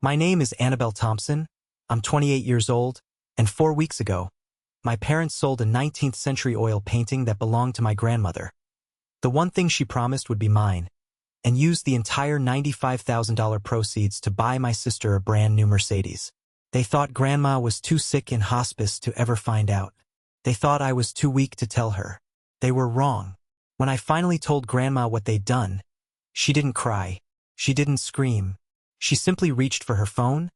My name is Annabelle Thompson. I'm 28 years old, and 4 weeks ago, my parents sold a 19th-century oil painting that belonged to my grandmother. The one thing she promised would be mine, and used the entire $95,000 proceeds to buy my sister a brand new Mercedes. They thought Grandma was too sick in hospice to ever find out. They thought I was too weak to tell her. They were wrong. When I finally told Grandma what they'd done, she didn't cry. She didn't scream. She simply reached for her phone,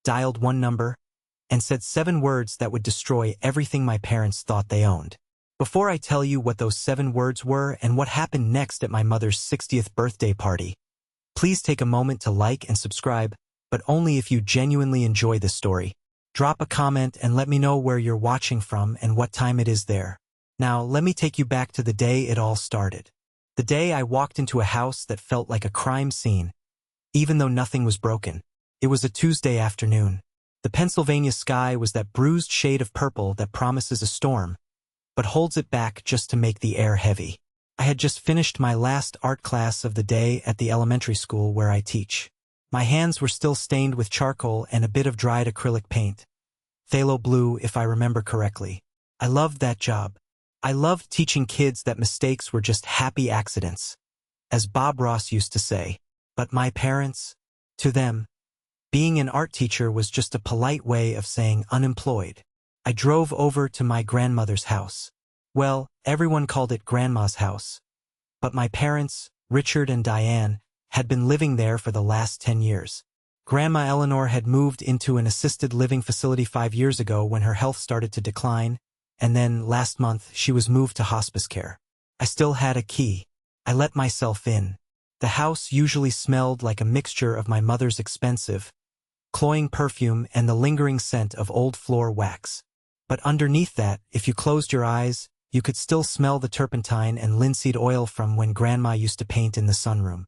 dialed one number, and said 7 words that would destroy everything my parents thought they owned. Before I tell you what those 7 words were and what happened next at my mother's 60th birthday party, please take a moment to like and subscribe, but only if you genuinely enjoy this story. Drop a comment and let me know where you're watching from and what time it is there. Now, let me take you back to the day it all started. The day I walked into a house that felt like a crime scene, even though nothing was broken. It was a Tuesday afternoon. The Pennsylvania sky was that bruised shade of purple that promises a storm, but holds it back just to make the air heavy. I had just finished my last art class of the day at the elementary school where I teach. My hands were still stained with charcoal and a bit of dried acrylic paint. Phthalo blue, if I remember correctly. I loved that job. I loved teaching kids that mistakes were just happy accidents, as Bob Ross used to say. But my parents, to them, being an art teacher was just a polite way of saying unemployed. I drove over to my grandmother's house. Well, everyone called it Grandma's house. But my parents, Richard and Diane, had been living there for the last 10 years. Grandma Eleanor had moved into an assisted living facility 5 years ago when her health started to decline, and then, last month, she was moved to hospice care. I still had a key. I let myself in. The house usually smelled like a mixture of my mother's expensive, cloying perfume and the lingering scent of old floor wax. But underneath that, if you closed your eyes, you could still smell the turpentine and linseed oil from when Grandma used to paint in the sunroom.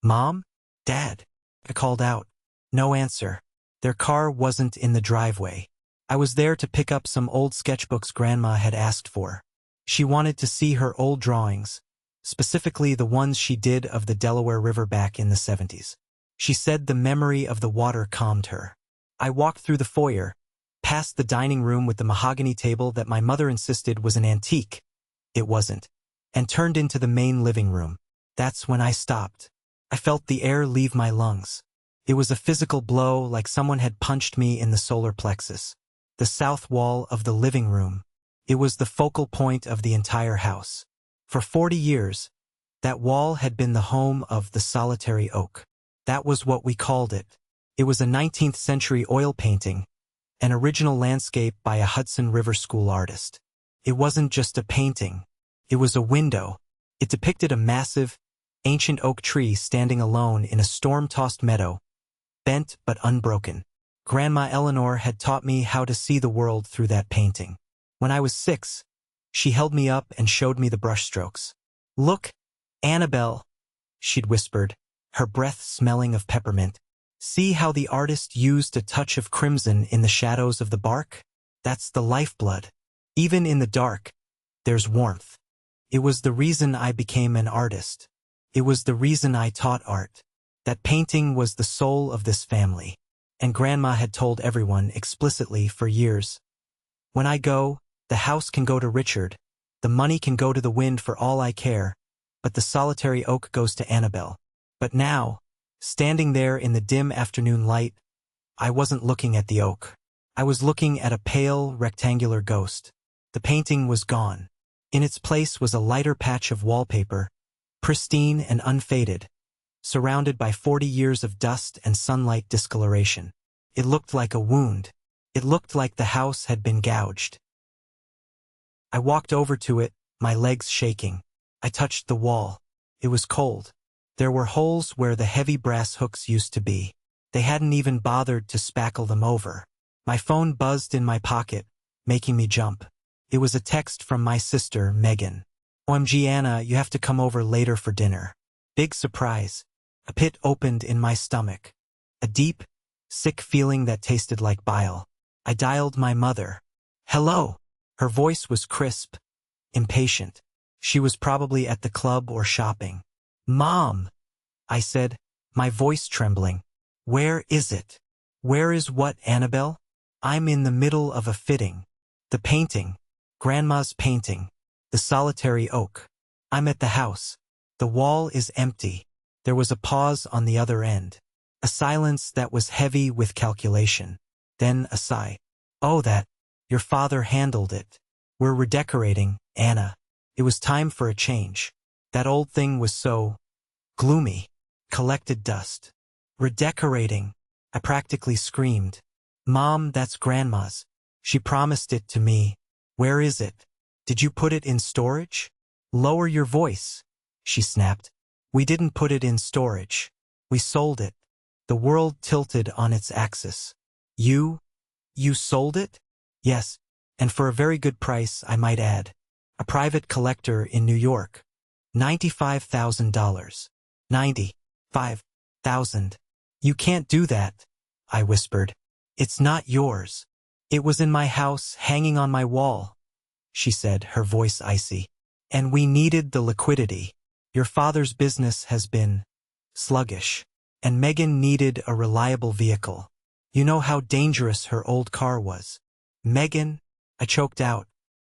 "Mom? Dad?" I called out. No answer. Their car wasn't in the driveway. I was there to pick up some old sketchbooks Grandma had asked for. She wanted to see her old drawings, specifically the ones she did of the Delaware River back in the 70s. She said the memory of the water calmed her. I walked through the foyer, past the dining room with the mahogany table that my mother insisted was an antique. It wasn't. And turned into the main living room. That's when I stopped. I felt the air leave my lungs. It was a physical blow, like someone had punched me in the solar plexus. The south wall of the living room. It was the focal point of the entire house. For 40 years, that wall had been the home of the solitary oak. That was what we called it. It was a 19th-century oil painting, an original landscape by a Hudson River School artist. It wasn't just a painting. It was a window. It depicted a massive, ancient oak tree standing alone in a storm-tossed meadow, bent but unbroken. Grandma Eleanor had taught me how to see the world through that painting. When I was 6, she held me up and showed me the brushstrokes. "Look, Annabelle," she'd whispered, her breath smelling of peppermint. "See how the artist used a touch of crimson in the shadows of the bark? That's the lifeblood. Even in the dark, there's warmth." It was the reason I became an artist. It was the reason I taught art. That painting was the soul of this family. And Grandma had told everyone explicitly for years. "When I go, the house can go to Richard. The money can go to the wind for all I care, but the solitary oak goes to Annabelle." But now, standing there in the dim afternoon light, I wasn't looking at the oak. I was looking at a pale, rectangular ghost. The painting was gone. In its place was a lighter patch of wallpaper, pristine and unfaded, surrounded by 40 years of dust and sunlight discoloration. It looked like a wound. It looked like the house had been gouged. I walked over to it, my legs shaking. I touched the wall. It was cold. There were holes where the heavy brass hooks used to be. They hadn't even bothered to spackle them over. My phone buzzed in my pocket, making me jump. It was a text from my sister, Megan. "OMG Anna, you have to come over later for dinner." Big surprise. A pit opened in my stomach. A deep, sick feeling that tasted like bile. I dialed my mother. "Hello." Her voice was crisp, impatient. She was probably at the club or shopping. "Mom," I said, my voice trembling. Where is it? Where is what, Annabelle? I'm in the middle of a fitting. The painting. Grandma's painting. The solitary oak. I'm at the house. The wall is empty. There was a pause on the other end. A silence that was heavy with calculation. Then a sigh. Oh, that. Your father handled it. We're redecorating, Anna. It was time for a change. That old thing was so gloomy. Collected dust. Redecorating. I practically screamed. Mom, that's Grandma's. She promised it to me. Where is it? Did you put it in storage? Lower your voice, she snapped. We didn't put it in storage. We sold it. The world tilted on its axis. You sold it? Yes, and for a very good price, I might add. A private collector in New York. $95,000. 95,000. You can't do that, I whispered. It's not yours. It was in my house, hanging on my wall, she said, her voice icy. And we needed the liquidity. Your father's business has been sluggish. And Megan needed a reliable vehicle. You know how dangerous her old car was. Megan, I choked out.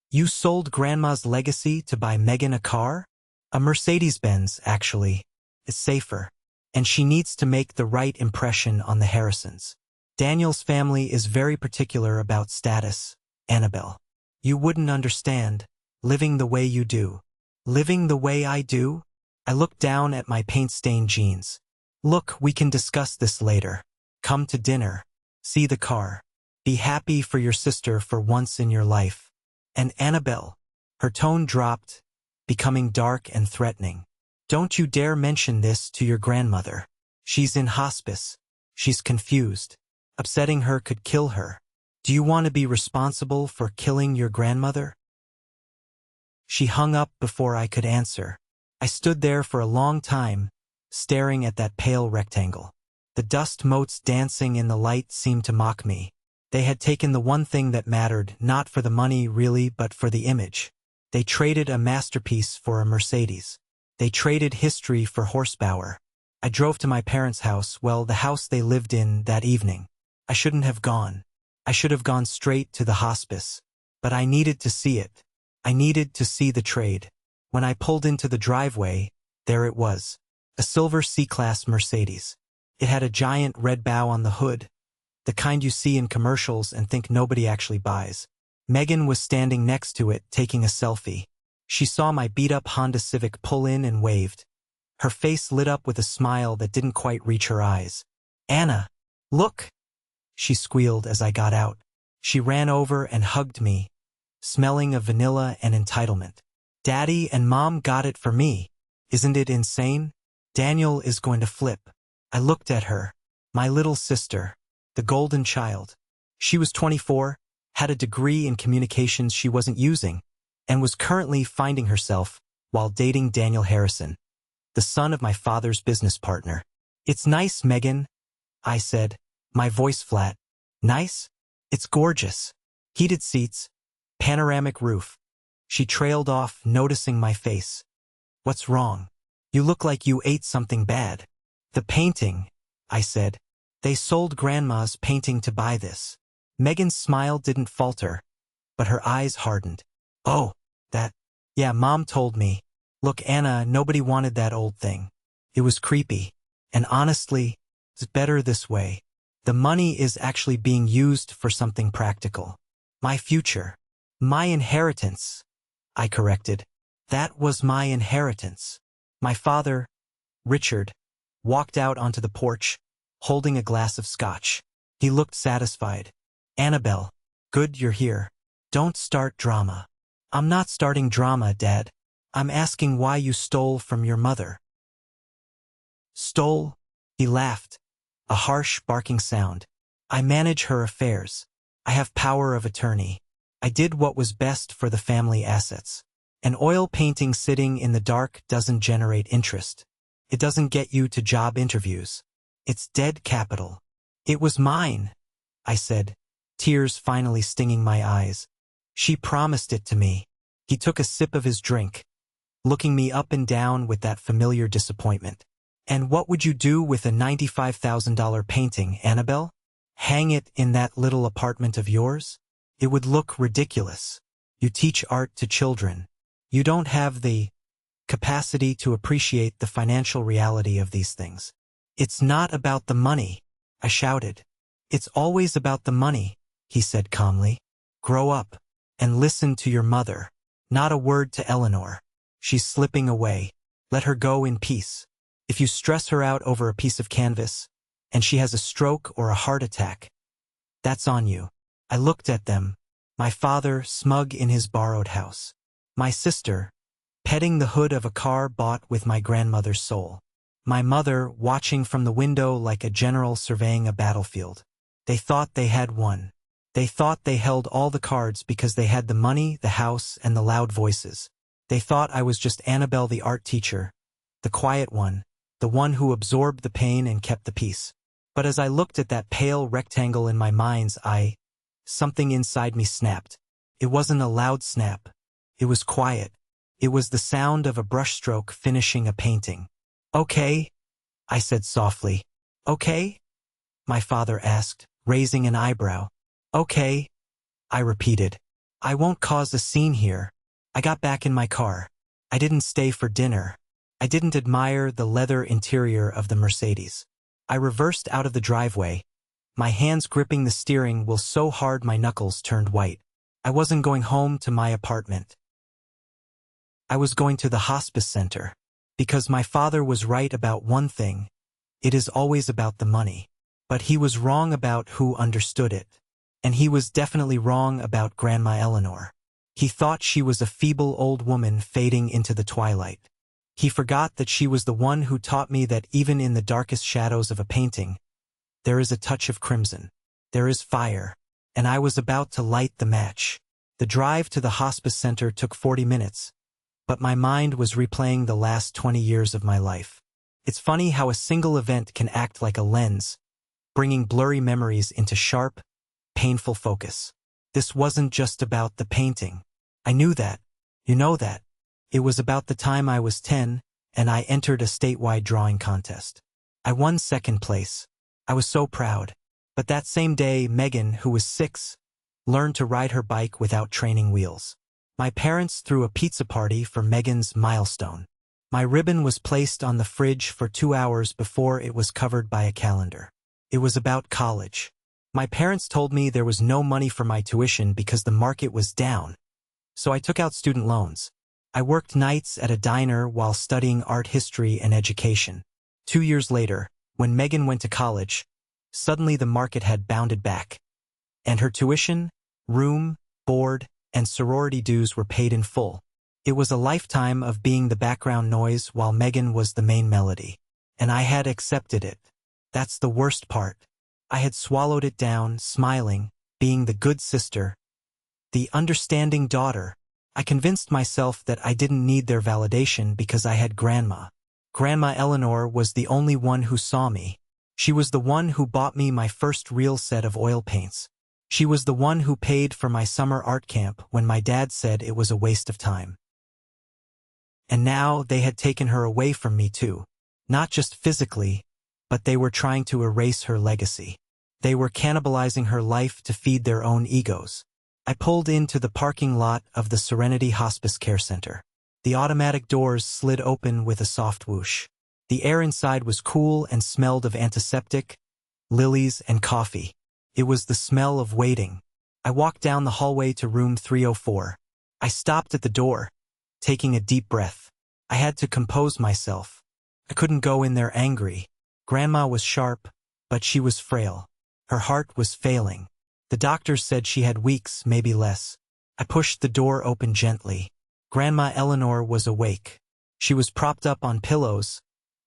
You sold Grandma's legacy to buy Megan a car? A Mercedes-Benz, actually. It's safer. And she needs to make the right impression on the Harrisons. Daniel's family is very particular about status, Annabelle. You wouldn't understand, living the way you do. Living the way I do? I looked down at my paint-stained jeans. Look, we can discuss this later. Come to dinner. See the car. Be happy for your sister for once in your life. And Annabelle, her tone dropped, becoming dark and threatening. Don't you dare mention this to your grandmother. She's in hospice. She's confused. Upsetting her could kill her. Do you want to be responsible for killing your grandmother? She hung up before I could answer. I stood there for a long time, staring at that pale rectangle. The dust motes dancing in the light seemed to mock me. They had taken the one thing that mattered, not for the money really, but for the image. They traded a masterpiece for a Mercedes. They traded history for horsepower. I drove to my parents' house, well, the house they lived in that evening. I shouldn't have gone. I should have gone straight to the hospice. But I needed to see it. I needed to see the trade. When I pulled into the driveway, there it was. A silver C-Class Mercedes. It had a giant red bow on the hood, the kind you see in commercials and think nobody actually buys. Megan was standing next to it, taking a selfie. She saw my beat-up Honda Civic pull in and waved. Her face lit up with a smile that didn't quite reach her eyes. Anna, look! She squealed as I got out. She ran over and hugged me, smelling of vanilla and entitlement. Daddy and Mom got it for me. Isn't it insane? Daniel is going to flip. I looked at her. My little sister. The golden child. She was 24, had a degree in communications she wasn't using, and was currently finding herself while dating Daniel Harrison, the son of my father's business partner. It's nice, Megan, I said, my voice flat. Nice? It's gorgeous. Heated seats, panoramic roof. She trailed off, noticing my face. What's wrong? You look like you ate something bad. The painting, I said. They sold Grandma's painting to buy this. Megan's smile didn't falter, but her eyes hardened. Oh, that. Yeah, Mom told me. Look, Anna, nobody wanted that old thing. It was creepy. And honestly, it's better this way. The money is actually being used for something practical. My future. My inheritance. I corrected. That was my inheritance. My father, Richard, walked out onto the porch, holding a glass of scotch. He looked satisfied. Annabelle, good you're here. Don't start drama. I'm not starting drama, Dad. I'm asking why you stole from your mother. Stole? He laughed. A harsh, barking sound. I manage her affairs. I have power of attorney. I did what was best for the family assets. An oil painting sitting in the dark doesn't generate interest. It doesn't get you to job interviews. It's dead capital. It was mine, I said, tears finally stinging my eyes. She promised it to me. He took a sip of his drink, looking me up and down with that familiar disappointment. And what would you do with a $95,000 painting, Annabelle? Hang it in that little apartment of yours? It would look ridiculous. You teach art to children. You don't have the capacity to appreciate the financial reality of these things. It's not about the money, I shouted. It's always about the money, he said calmly. Grow up and listen to your mother. Not a word to Eleanor. She's slipping away. Let her go in peace. If you stress her out over a piece of canvas, and she has a stroke or a heart attack, that's on you. I looked at them, my father smug in his borrowed house, my sister petting the hood of a car bought with my grandmother's soul, my mother watching from the window like a general surveying a battlefield. They thought they had won. They thought they held all the cards because they had the money, the house, and the loud voices. They thought I was just Annabelle the art teacher, the quiet one, the one who absorbed the pain and kept the peace. But as I looked at that pale rectangle in my mind's eye, something inside me snapped. It wasn't a loud snap. It was quiet. It was the sound of a brushstroke finishing a painting. Okay, I said softly. Okay? My father asked, raising an eyebrow. Okay, I repeated. I won't cause a scene here. I got back in my car. I didn't stay for dinner. I didn't admire the leather interior of the Mercedes. I reversed out of the driveway, my hands gripping the steering wheel so hard my knuckles turned white. I wasn't going home to my apartment. I was going to the hospice center. Because my father was right about one thing. It is always about the money. But he was wrong about who understood it. And he was definitely wrong about Grandma Eleanor. He thought she was a feeble old woman fading into the twilight. He forgot that she was the one who taught me that even in the darkest shadows of a painting, there is a touch of crimson. There is fire. And I was about to light the match. The drive to the hospice center took 40 minutes. But my mind was replaying the last 20 years of my life. It's funny how a single event can act like a lens, bringing blurry memories into sharp, painful focus. This wasn't just about the painting. I knew that. You know that. It was about the time I was 10, and I entered a statewide drawing contest. I won second place. I was so proud. But that same day, Megan, who was 6, learned to ride her bike without training wheels. My parents threw a pizza party for Megan's milestone. My ribbon was placed on the fridge for 2 hours before it was covered by a calendar. It was about college. My parents told me there was no money for my tuition because the market was down. So I took out student loans. I worked nights at a diner while studying art history and education. 2 years later, when Megan went to college, suddenly the market had bounded back. And her tuition, room, board, and sorority dues were paid in full. It was a lifetime of being the background noise while Megan was the main melody. And I had accepted it. That's the worst part. I had swallowed it down, smiling, being the good sister, the understanding daughter. I convinced myself that I didn't need their validation because I had Grandma. Grandma Eleanor was the only one who saw me. She was the one who bought me my first real set of oil paints. She was the one who paid for my summer art camp when my dad said it was a waste of time. And now they had taken her away from me too. Not just physically, but they were trying to erase her legacy. They were cannibalizing her life to feed their own egos. I pulled into the parking lot of the Serenity Hospice Care Center. The automatic doors slid open with a soft whoosh. The air inside was cool and smelled of antiseptic, lilies, and coffee. It was the smell of waiting. I walked down the hallway to room 304. I stopped at the door, taking a deep breath. I had to compose myself. I couldn't go in there angry. Grandma was sharp, but she was frail. Her heart was failing. The doctors said she had weeks, maybe less. I pushed the door open gently. Grandma Eleanor was awake. She was propped up on pillows,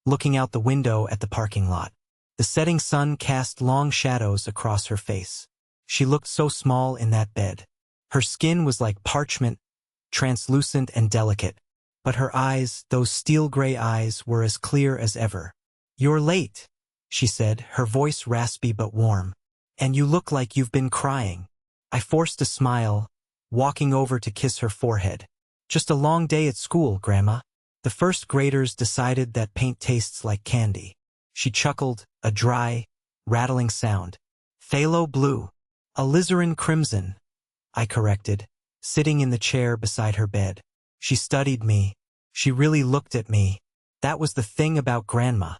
looking out the window at the parking lot. The setting sun cast long shadows across her face. She looked so small in that bed. Her skin was like parchment, translucent and delicate. But her eyes, those steel-gray eyes, were as clear as ever. "You're late," she said, her voice raspy but warm. "And you look like you've been crying." I forced a smile, walking over to kiss her forehead. "Just a long day at school, Grandma." The first graders decided that paint tastes like candy. She chuckled, a dry, rattling sound. Phthalo blue. Alizarin crimson, I corrected, sitting in the chair beside her bed. She studied me. She really looked at me. That was the thing about Grandma.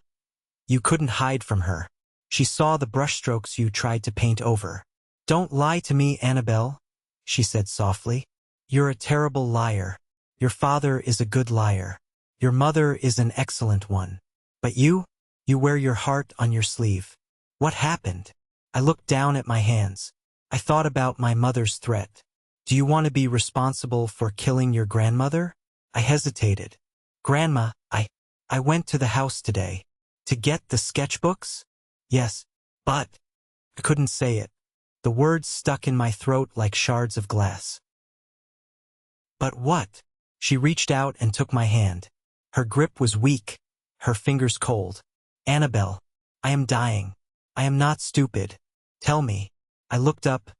You couldn't hide from her. She saw the brushstrokes you tried to paint over. Don't lie to me, Annabelle, she said softly. You're a terrible liar. Your father is a good liar. Your mother is an excellent one. But you wear your heart on your sleeve. What happened? I looked down at my hands. I thought about my mother's threat. Do you want to be responsible for killing your grandmother? I hesitated. Grandma, I went to the house today. To get the sketchbooks? Yes, but I couldn't say it. The words stuck in my throat like shards of glass. But what? She reached out and took my hand. Her grip was weak, her fingers cold. Annabelle, I am dying. I am not stupid. Tell me. I looked up,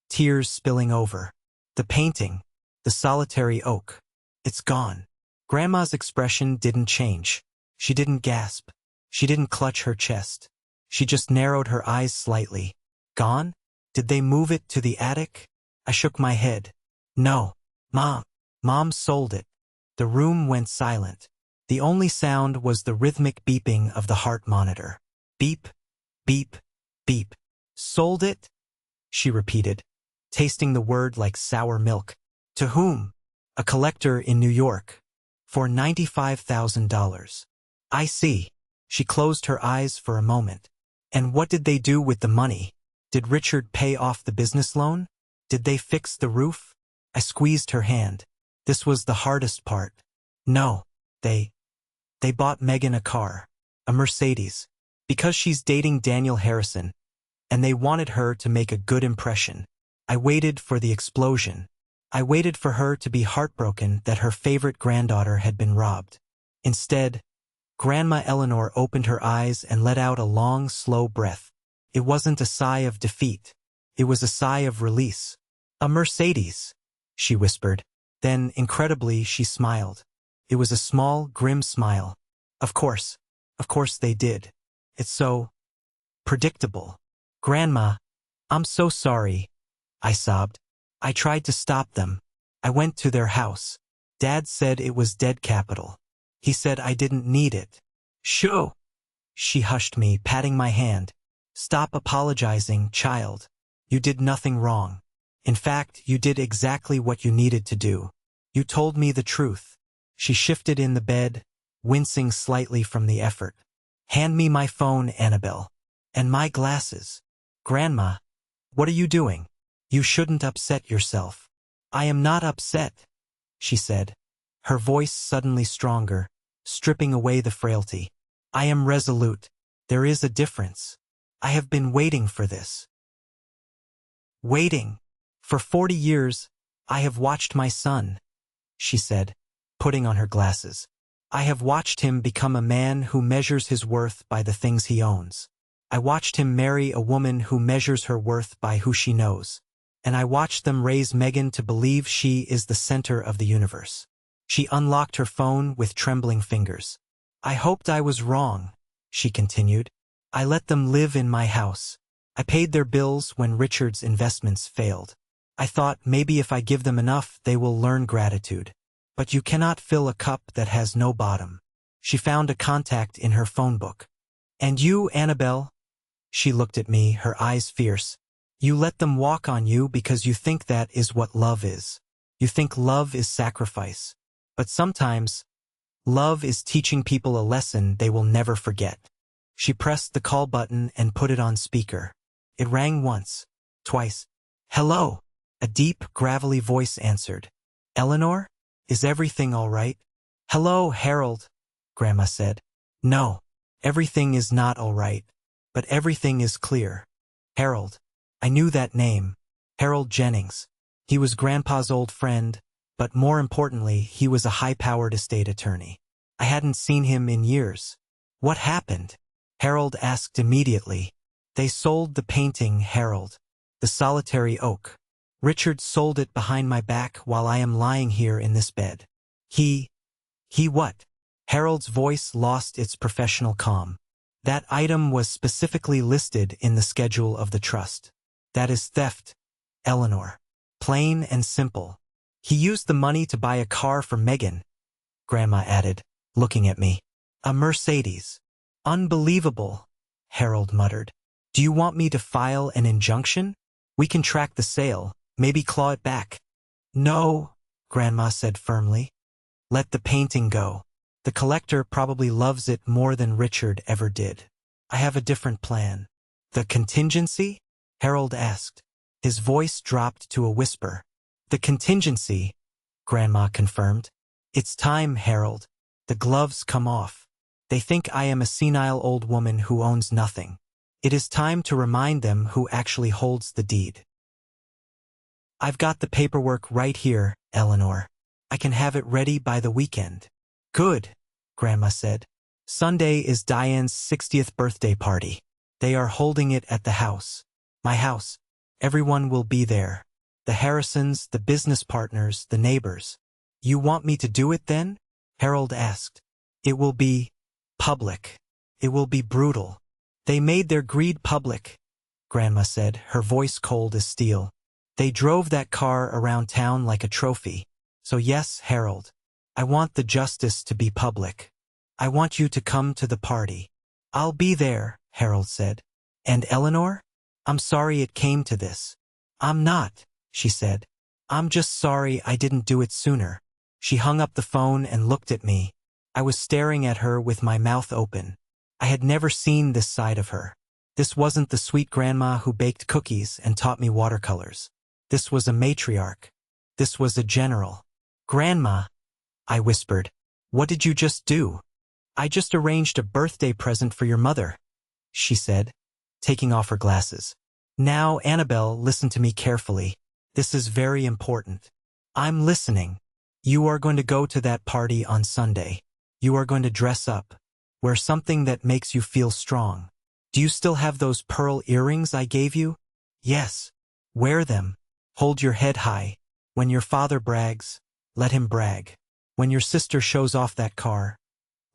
tears spilling over. The painting, the solitary oak. It's gone. Grandma's expression didn't change. She didn't gasp. She didn't clutch her chest. She just narrowed her eyes slightly. Gone? Did they move it to the attic? I shook my head. No. Mom sold it. The room went silent. The only sound was the rhythmic beeping of the heart monitor. Beep, beep, beep. Sold it? She repeated, tasting the word like sour milk. To whom? A collector in New York. For $95,000. I see. She closed her eyes for a moment. And what did they do with the money? Did Richard pay off the business loan? Did they fix the roof? I squeezed her hand. This was the hardest part. No, they bought Megan a car, a Mercedes, because she's dating Daniel Harrison, and they wanted her to make a good impression. I waited for the explosion. I waited for her to be heartbroken that her favorite granddaughter had been robbed. Instead, Grandma Eleanor opened her eyes and let out a long, slow breath. It wasn't a sigh of defeat. It was a sigh of release. A Mercedes, she whispered. Then, incredibly, she smiled. It was a small, grim smile. Of course they did. It's so predictable. Grandma, I'm so sorry, I sobbed. I tried to stop them. I went to their house. Dad said it was dead capital. He said I didn't need it. Shoo! She hushed me, patting my hand. Stop apologizing, child. You did nothing wrong. In fact, you did exactly what you needed to do. You told me the truth. She shifted in the bed, wincing slightly from the effort. Hand me my phone, Annabelle. And my glasses. Grandma, what are you doing? You shouldn't upset yourself. I am not upset, she said, her voice suddenly stronger, stripping away the frailty. I am resolute. There is a difference. I have been waiting for this. Waiting. For 40 years, I have watched my son, she said, putting on her glasses. I have watched him become a man who measures his worth by the things he owns. I watched him marry a woman who measures her worth by who she knows. And I watched them raise Megan to believe she is the center of the universe. She unlocked her phone with trembling fingers. I hoped I was wrong, she continued. I let them live in my house. I paid their bills when Richard's investments failed. I thought maybe if I give them enough, they will learn gratitude. But you cannot fill a cup that has no bottom. She found a contact in her phone book. And you, Annabelle? She looked at me, her eyes fierce. You let them walk on you because you think that is what love is. You think love is sacrifice. But sometimes, love is teaching people a lesson they will never forget. She pressed the call button and put it on speaker. It rang once, twice. Hello, a deep, gravelly voice answered. Eleanor? Is everything all right? Hello, Harold, Grandma said. No, everything is not all right, but everything is clear. Harold. I knew that name. Harold Jennings. He was Grandpa's old friend, but more importantly, he was a high-powered estate attorney. I hadn't seen him in years. What happened? Harold asked immediately. They sold the painting, Harold. The solitary oak. Richard sold it behind my back while I am lying here in this bed. He what? Harold's voice lost its professional calm. That item was specifically listed in the schedule of the trust. That is theft, Eleanor. Plain and simple. He used the money to buy a car for Megan, Grandma added, looking at me. A Mercedes. Unbelievable, Harold muttered. Do you want me to file an injunction? We can track the sale, maybe claw it back. No, Grandma said firmly. Let the painting go. The collector probably loves it more than Richard ever did. I have a different plan. The contingency? Harold asked. His voice dropped to a whisper. The contingency, Grandma confirmed. It's time, Harold. The gloves come off. They think I am a senile old woman who owns nothing. It is time to remind them who actually holds the deed. I've got the paperwork right here, Eleanor. I can have it ready by the weekend. Good, Grandma said. Sunday is Diane's 60th birthday party. They are holding it at the house. My house. Everyone will be there. The Harrisons, the business partners, the neighbors. You want me to do it then? Harold asked. It will be public. It will be brutal. They made their greed public, Grandma said, her voice cold as steel. They drove that car around town like a trophy. So yes, Harold, I want the justice to be public. I want you to come to the party. I'll be there, Harold said. And Eleanor? I'm sorry it came to this. I'm not, she said. I'm just sorry I didn't do it sooner. She hung up the phone and looked at me. I was staring at her with my mouth open. I had never seen this side of her. This wasn't the sweet grandma who baked cookies and taught me watercolors. This was a matriarch. This was a general. Grandma, I whispered. What did you just do? I just arranged a birthday present for your mother, she said, taking off her glasses. Now, Annabelle, listen to me carefully. This is very important. I'm listening. You are going to go to that party on Sunday. You are going to dress up. Wear something that makes you feel strong. Do you still have those pearl earrings I gave you? Yes. Wear them. Hold your head high. When your father brags, let him brag. When your sister shows off that car,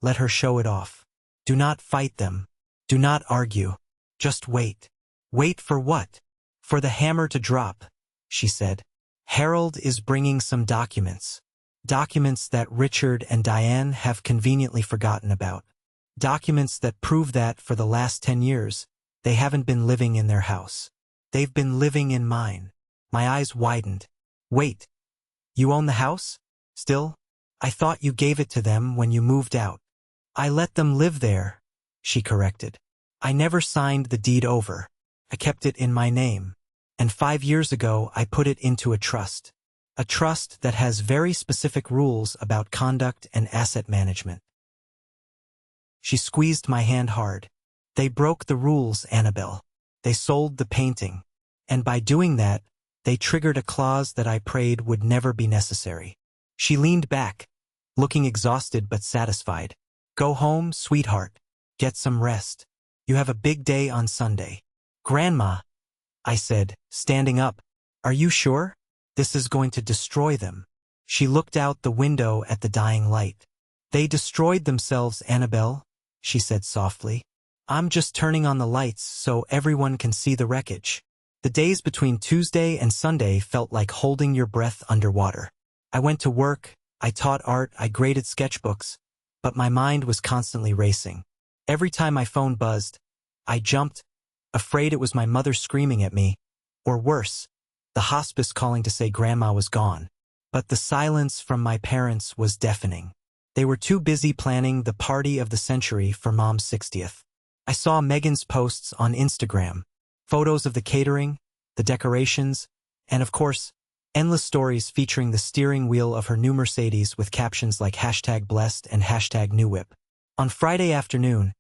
let her show it off. Do not fight them. Do not argue. Just wait. Wait for what? For the hammer to drop, she said. Harold is bringing some documents. Documents that Richard and Diane have conveniently forgotten about. Documents that prove that for the last 10 years, they haven't been living in their house. They've been living in mine. My eyes widened. Wait. You own the house? Still? I thought you gave it to them when you moved out. I let them live there, she corrected. I never signed the deed over. I kept it in my name. And 5 years ago, I put it into a trust. A trust that has very specific rules about conduct and asset management. She squeezed my hand hard. They broke the rules, Annabelle. They sold the painting. And by doing that, they triggered a clause that I prayed would never be necessary. She leaned back, looking exhausted but satisfied. Go home, sweetheart. Get some rest. You have a big day on Sunday. Grandma, I said, standing up. Are you sure? This is going to destroy them. She looked out the window at the dying light. They destroyed themselves, Annabelle, she said softly. I'm just turning on the lights so everyone can see the wreckage. The days between Tuesday and Sunday felt like holding your breath underwater. I went to work, I taught art, I graded sketchbooks, but my mind was constantly racing. Every time my phone buzzed, I jumped, afraid it was my mother screaming at me, or worse, the hospice calling to say Grandma was gone. But the silence from my parents was deafening. They were too busy planning the party of the century for Mom's 60th. I saw Megan's posts on Instagram, photos of the catering, the decorations, and of course, endless stories featuring the steering wheel of her new Mercedes with captions like #blessed and #newwhip. On Friday afternoon,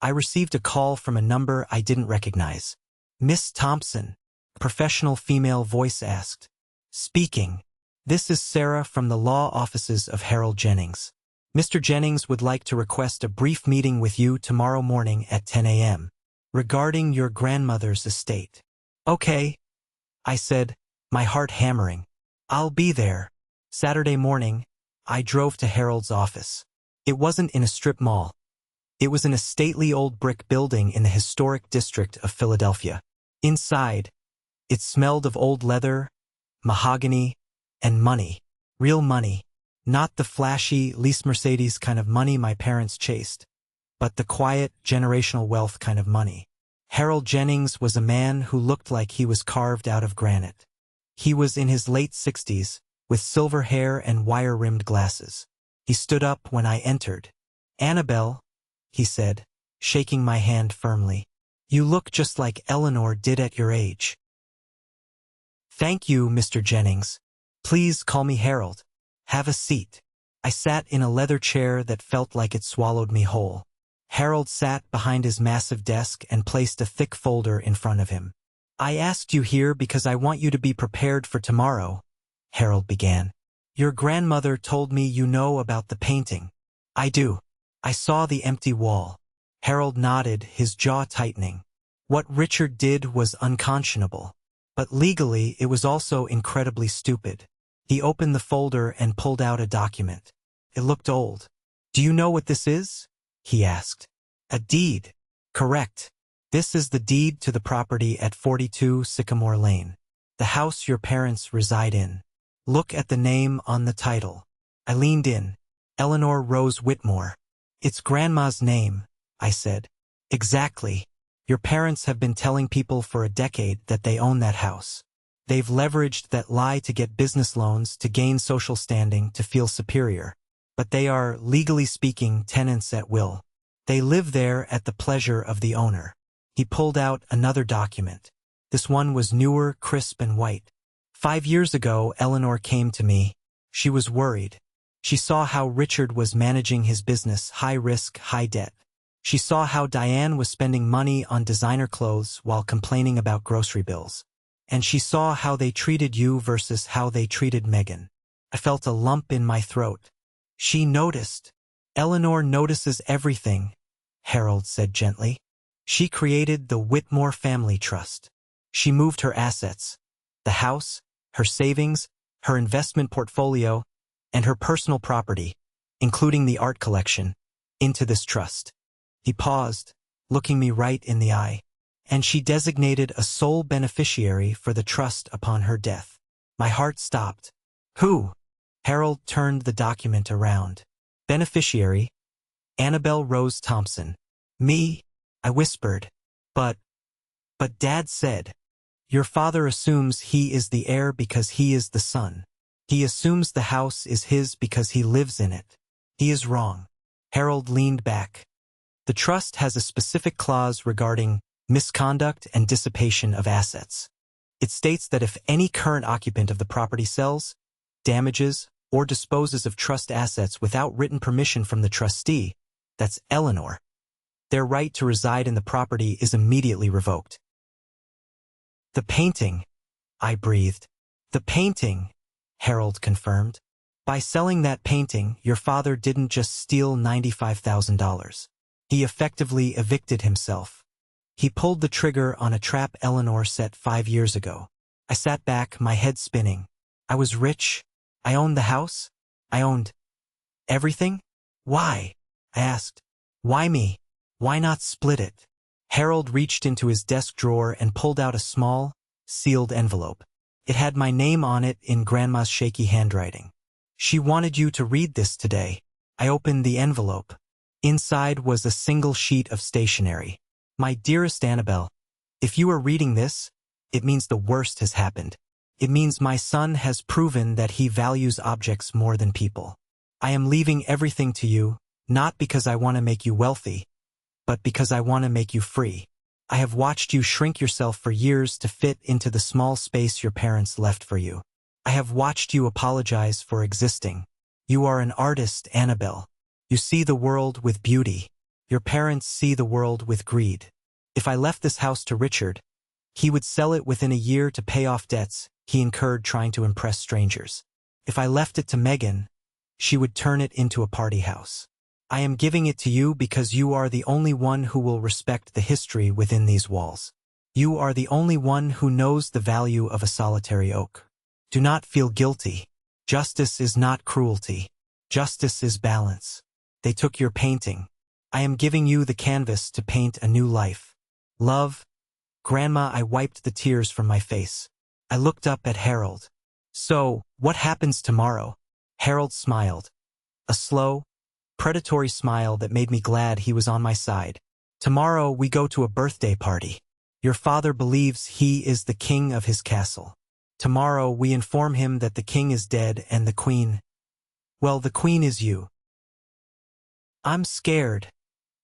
I received a call from a number I didn't recognize. Miss Thompson, a professional female voice asked. Speaking. This is Sarah from the law offices of Harold Jennings. Mr. Jennings would like to request a brief meeting with you tomorrow morning at 10 a.m. regarding your grandmother's estate. Okay, I said, my heart hammering. I'll be there. Saturday morning, I drove to Harold's office. It wasn't in a strip mall. It was in a stately old brick building in the historic district of Philadelphia. Inside, it smelled of old leather, mahogany, and money. Real money. Not the flashy, lease Mercedes kind of money my parents chased, but the quiet, generational wealth kind of money. Harold Jennings was a man who looked like he was carved out of granite. He was in his late 60s, with silver hair and wire-rimmed glasses. He stood up when I entered. "Annabelle," he said, shaking my hand firmly. "You look just like Eleanor did at your age." "Thank you, Mr. Jennings. Please call me Harold. Have a seat." I sat in a leather chair that felt like it swallowed me whole. Harold sat behind his massive desk and placed a thick folder in front of him. "I asked you here because I want you to be prepared for tomorrow," Harold began. "Your grandmother told me you know about the painting." "I do. I saw the empty wall." Harold nodded, his jaw tightening. What Richard did was unconscionable. But legally, it was also incredibly stupid. He opened the folder and pulled out a document. It looked old. "Do you know what this is?" he asked. "A deed." "Correct. This is the deed to the property at 42 Sycamore Lane. The house your parents reside in. Look at the name on the title." I leaned in. "Eleanor Rose Whitmore." "It's Grandma's name," I said. "Exactly. Your parents have been telling people for a decade that they own that house. They've leveraged that lie to get business loans, to gain social standing, to feel superior. But they are, legally speaking, tenants at will. They live there at the pleasure of the owner." He pulled out another document. This one was newer, crisp, and white. 5 years ago, Eleanor came to me. She was worried. She saw how Richard was managing his business, high risk, high debt. She saw how Diane was spending money on designer clothes while complaining about grocery bills. And she saw how they treated you versus how they treated Megan. I felt a lump in my throat. She noticed. "Eleanor notices everything," Harold said gently. "She created the Whitmore Family Trust. She moved her assets, the house, her savings, her investment portfolio, and her personal property, including the art collection, into this trust." He paused, looking me right in the eye. "And she designated a sole beneficiary for the trust upon her death." My heart stopped. "Who?" Harold turned the document around. "Beneficiary? Annabelle Rose Thompson." "Me?" I whispered. But Dad said, "Your father assumes he is the heir because he is the son. He assumes the house is his because he lives in it. He is wrong." Harold leaned back. "The trust has a specific clause regarding misconduct and dissipation of assets. It states that if any current occupant of the property sells, damages, or disposes of trust assets without written permission from the trustee, that's Eleanor, their right to reside in the property is immediately revoked." "The painting," I breathed. "The painting," Harold confirmed. "By selling that painting, your father didn't just steal $95,000. He effectively evicted himself. He pulled the trigger on a trap Eleanor set 5 years ago." I sat back, my head spinning. I was rich. I owned the house. I owned everything. "Why?" I asked. "Why me? Why not split it?" Harold reached into his desk drawer and pulled out a small, sealed envelope. It had my name on it in Grandma's shaky handwriting. "She wanted you to read this today." I opened the envelope. Inside was a single sheet of stationery. "My dearest Annabelle, if you are reading this, it means the worst has happened. It means my son has proven that he values objects more than people. I am leaving everything to you, not because I want to make you wealthy, but because I want to make you free. I have watched you shrink yourself for years to fit into the small space your parents left for you. I have watched you apologize for existing. You are an artist, Annabelle. You see the world with beauty. Your parents see the world with greed. If I left this house to Richard, he would sell it within a year to pay off debts he incurred trying to impress strangers. If I left it to Megan, she would turn it into a party house. I am giving it to you because you are the only one who will respect the history within these walls. You are the only one who knows the value of a solitary oak. Do not feel guilty. Justice is not cruelty. Justice is balance. They took your painting. I am giving you the canvas to paint a new life. Love, Grandma. I wiped the tears from my face. I looked up at Harold. So, what happens tomorrow? Harold smiled. A slow, predatory smile that made me glad he was on my side. Tomorrow we go to a birthday party. Your father believes he is the king of his castle. Tomorrow we inform him that the king is dead and the queen... Well, the queen is you. I'm scared,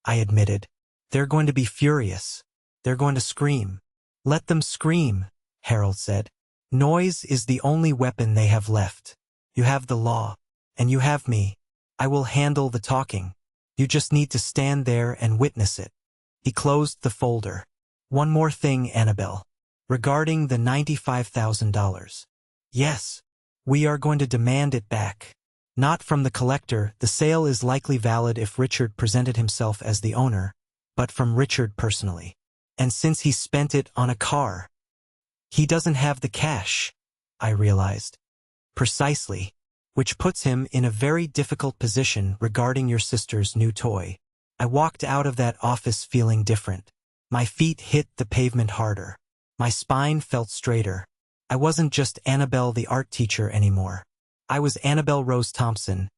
I admitted. They're going to be furious. They're going to scream. Let them scream, Harold said. Noise is the only weapon they have left. You have the law, and you have me. I will handle the talking. You just need to stand there and witness it. He closed the folder. One more thing, Annabelle. Regarding the $95,000. Yes, we are going to demand it back. Not from the collector. The sale is likely valid if Richard presented himself as the owner, but from Richard personally. And since he spent it on a car, he doesn't have the cash, I realized. Precisely, which puts him in a very difficult position regarding your sister's new toy. I walked out of that office feeling different. My feet hit the pavement harder. My spine felt straighter. I wasn't just Annabelle the art teacher anymore. I was Annabelle Rose Thompson,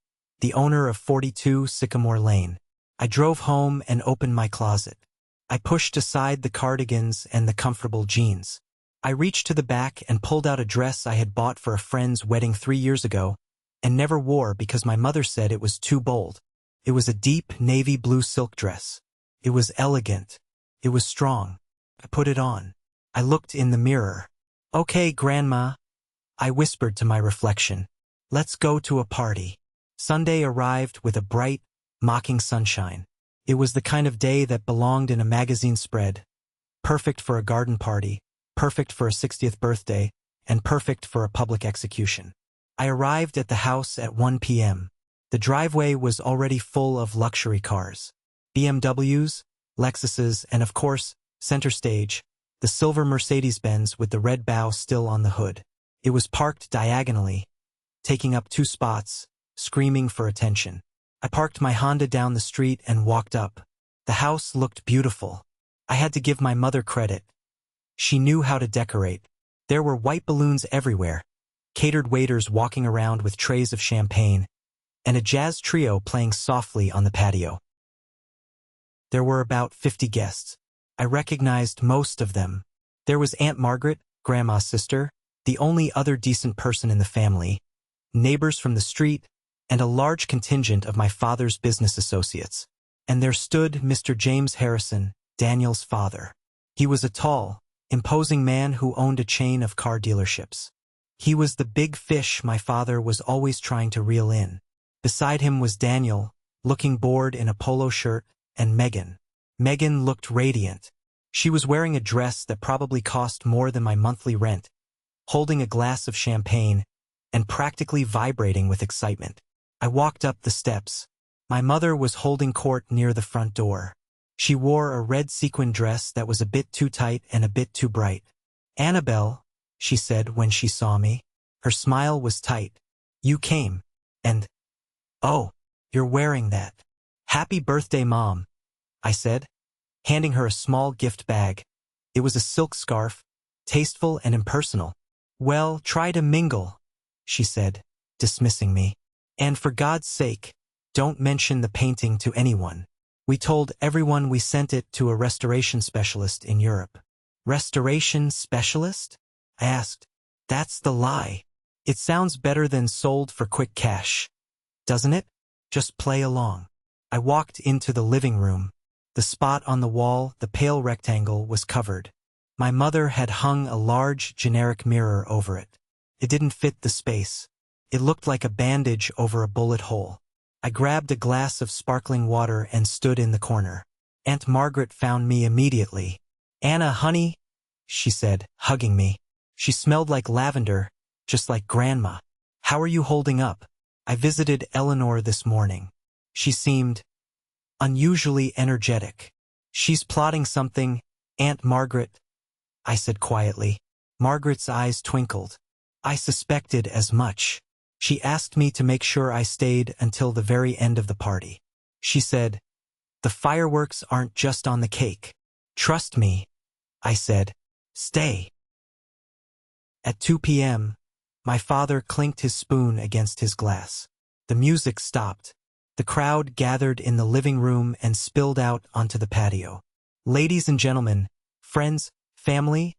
the owner of 42 Sycamore Lane. I drove home and opened my closet. I pushed aside the cardigans and the comfortable jeans. I reached to the back and pulled out a dress I had bought for a friend's wedding 3 years ago and never wore because my mother said it was too bold. It was a deep navy blue silk dress. It was elegant. It was strong. I put it on. I looked in the mirror. Okay, Grandma, I whispered to my reflection. Let's go to a party. Sunday arrived with a bright, mocking sunshine. It was the kind of day that belonged in a magazine spread. Perfect for a garden party, perfect for a 60th birthday, and perfect for a public execution. I arrived at the house at 1 p.m. The driveway was already full of luxury cars. BMWs, Lexuses, and of course, center stage, the silver Mercedes-Benz with the red bow still on the hood. It was parked diagonally, taking up 2 spots, screaming for attention. I parked my Honda down the street and walked up. The house looked beautiful. I had to give my mother credit. She knew how to decorate. There were white balloons everywhere, catered waiters walking around with trays of champagne, and a jazz trio playing softly on the patio. There were about 50 guests. I recognized most of them. There was Aunt Margaret, Grandma's sister, the only other decent person in the family, neighbors from the street, and a large contingent of my father's business associates. And there stood Mr. James Harrison, Daniel's father. He was a tall, imposing man who owned a chain of car dealerships. He was the big fish my father was always trying to reel in. Beside him was Daniel, looking bored in a polo shirt, and Megan. Megan looked radiant. She was wearing a dress that probably cost more than my monthly rent, holding a glass of champagne, and practically vibrating with excitement. I walked up the steps. My mother was holding court near the front door. She wore a red sequin dress that was a bit too tight and a bit too bright. Annabelle, she said when she saw me. Her smile was tight. You came. And, oh, you're wearing that. Happy birthday, Mom, I said, handing her a small gift bag. It was a silk scarf, tasteful and impersonal. Well, try to mingle, she said, dismissing me. And for God's sake, don't mention the painting to anyone. We told everyone we sent it to a restoration specialist in Europe. Restoration specialist? I asked. That's the lie. It sounds better than sold for quick cash. Doesn't it? Just play along. I walked into the living room. The spot on the wall, the pale rectangle, was covered. My mother had hung a large, generic mirror over it. It didn't fit the space. It looked like a bandage over a bullet hole. I grabbed a glass of sparkling water and stood in the corner. Aunt Margaret found me immediately. Anna, honey, she said, hugging me. She smelled like lavender, just like Grandma. How are you holding up? I visited Eleanor this morning. She seemed unusually energetic. She's plotting something, Aunt Margaret, I said quietly. Margaret's eyes twinkled. I suspected as much. She asked me to make sure I stayed until the very end of the party. She said, "The fireworks aren't just on the cake." "Trust me," I said. "Stay." At 2 p.m., my father clinked his spoon against his glass. The music stopped. The crowd gathered in the living room and spilled out onto the patio. "Ladies and gentlemen, friends, family,"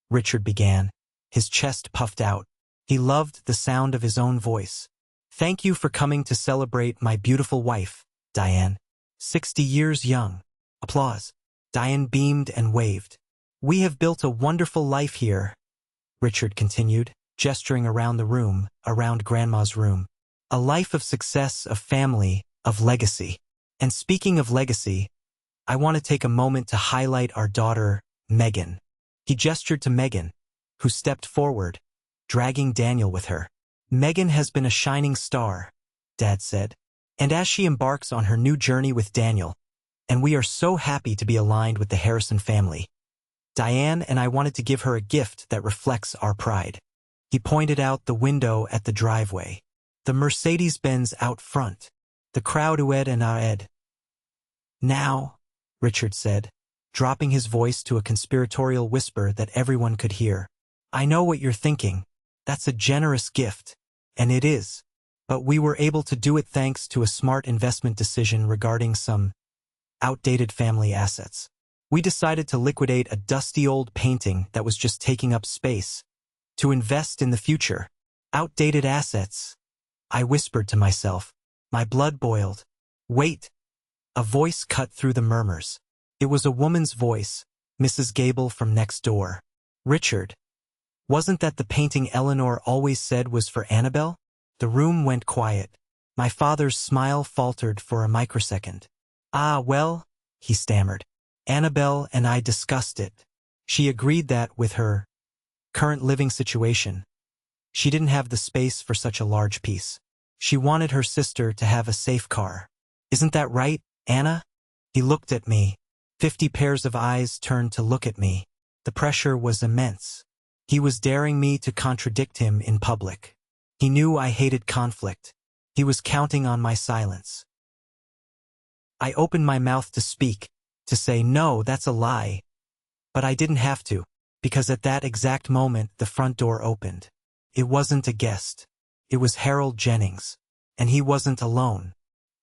Richard began, his chest puffed out. He loved the sound of his own voice. "Thank you for coming to celebrate my beautiful wife, Diane. 60 years young." Applause. Diane beamed and waved. "We have built a wonderful life here," Richard continued, gesturing around the room, around Grandma's room. "A life of success, of family, of legacy. And speaking of legacy, I want to take a moment to highlight our daughter, Megan." He gestured to Megan, who stepped forward, dragging Daniel with her. "Megan has been a shining star," Dad said, "and as she embarks on her new journey with Daniel, and we are so happy to be aligned with the Harrison family, Diane and I wanted to give her a gift that reflects our pride." He pointed out the window at the driveway, the Mercedes-Benz out front, the crowd oohed and ahed. "Now," Richard said, dropping his voice to a conspiratorial whisper that everyone could hear, "I know what you're thinking. That's a generous gift, and it is. But we were able to do it thanks to a smart investment decision regarding some outdated family assets. We decided to liquidate a dusty old painting that was just taking up space, to invest in the future. Outdated assets." I whispered to myself. My blood boiled. "Wait." A voice cut through the murmurs. It was a woman's voice, Mrs. Gable from next door. "Richard, wasn't that the painting Eleanor always said was for Annabelle?" The room went quiet. My father's smile faltered for a microsecond. "Ah, well," he stammered. "Annabelle and I discussed it. She agreed that, with her current living situation, she didn't have the space for such a large piece. She wanted her sister to have a safe car. Isn't that right, Anna?" He looked at me. 50 pairs of eyes turned to look at me. The pressure was immense. He was daring me to contradict him in public. He knew I hated conflict. He was counting on my silence. I opened my mouth to speak, to say, "No, that's a lie." But I didn't have to, because at that exact moment the front door opened. It wasn't a guest. It was Harold Jennings. And he wasn't alone.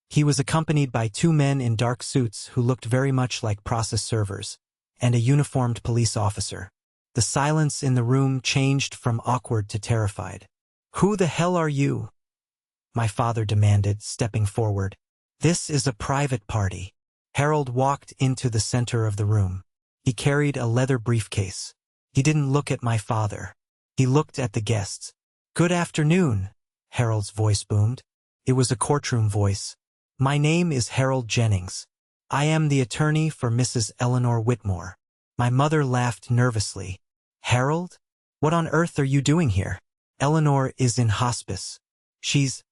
He was accompanied by 2 men in dark suits who looked very much like process servers, and a uniformed police officer. The silence in the room changed from awkward to terrified. "Who the hell are you?" my father demanded, stepping forward. "This is a private party." Harold walked into the center of the room. He carried a leather briefcase. He didn't look at my father. He looked at the guests. "Good afternoon," Harold's voice boomed. It was a courtroom voice. "My name is Harold Jennings. I am the attorney for Mrs. Eleanor Whitmore." My mother laughed nervously. "Harold? What on earth are you doing here?" "Eleanor is in hospice. She's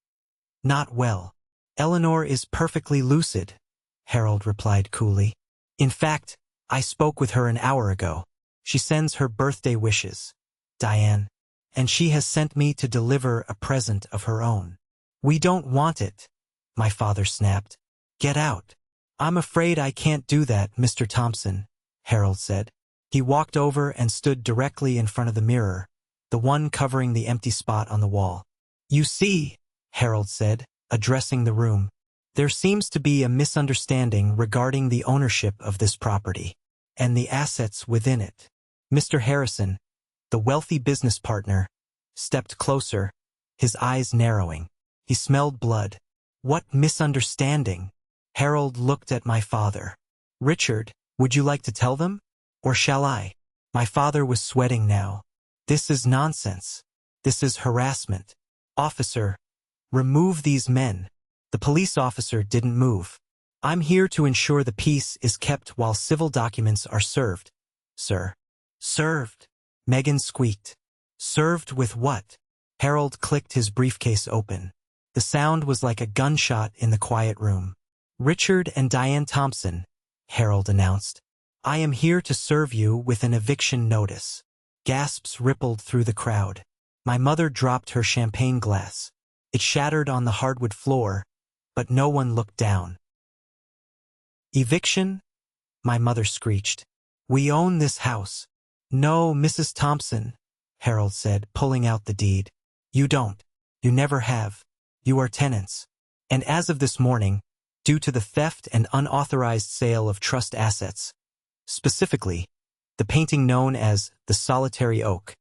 not well." "Eleanor is perfectly lucid," Harold replied coolly. "In fact, I spoke with her an hour ago. She sends her birthday wishes, Diane, and she has sent me to deliver a present of her own." "We don't want it," my father snapped. "Get out." "I'm afraid I can't do that, Mr. Thompson," Harold said. He walked over and stood directly in front of the mirror, the one covering the empty spot on the wall. "You see," Harold said, addressing the room, "there seems to be a misunderstanding regarding the ownership of this property and the assets within it." Mr. Harrison, the wealthy business partner, stepped closer, his eyes narrowing. He smelled blood. "What misunderstanding?" Harold looked at my father. "Richard, would you like to tell them? Or shall I?" My father was sweating now. "This is nonsense. This is harassment. Officer, remove these men." The police officer didn't move. "I'm here to ensure the peace is kept while civil documents are served, sir." "Served?" Megan squeaked. "Served with what?" Harold clicked his briefcase open. The sound was like a gunshot in the quiet room. "Richard and Diane Thompson," Harold announced. "I am here to serve you with an eviction notice." Gasps rippled through the crowd. My mother dropped her champagne glass. It shattered on the hardwood floor, but no one looked down. Eviction? My mother screeched. We own this house. No, Mrs. Thompson, Harold said, pulling out the deed. You don't. You never have. You are tenants. And as of this morning, due to the theft and unauthorized sale of trust assets, specifically, the painting known as the Solitary Oak,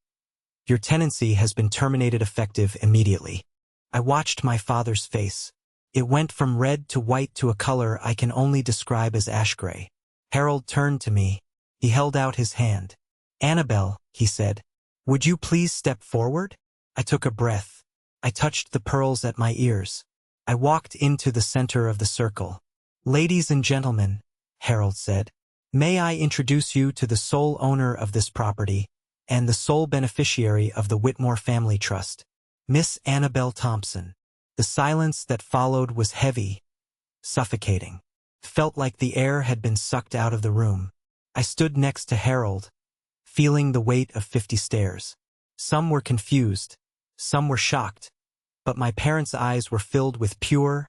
your tenancy has been terminated effective immediately. I watched my father's face. It went from red to white to a color I can only describe as ash gray. Harold turned to me. He held out his hand. Annabelle, he said, would you please step forward? I took a breath. I touched the pearls at my ears. I walked into the center of the circle. Ladies and gentlemen, Harold said, may I introduce you to the sole owner of this property and the sole beneficiary of the Whitmore Family Trust, Miss Annabelle Thompson. The silence that followed was heavy, suffocating. Felt like the air had been sucked out of the room. I stood next to Harold, feeling the weight of 50 stares. Some were confused, some were shocked, but my parents' eyes were filled with pure,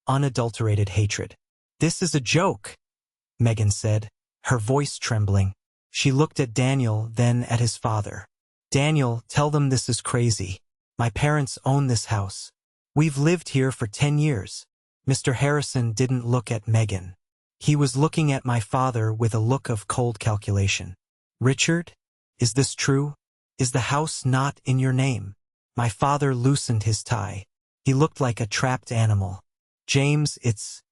unadulterated hatred. This is a joke, Megan said, her voice trembling. She looked at Daniel, then at his father. Daniel, tell them this is crazy. My parents own this house. We've lived here for 10 years. Mr. Harrison didn't look at Megan. He was looking at my father with a look of cold calculation. Richard, is this true? Is the house not in your name? My father loosened his tie. He looked like a trapped animal. James, it's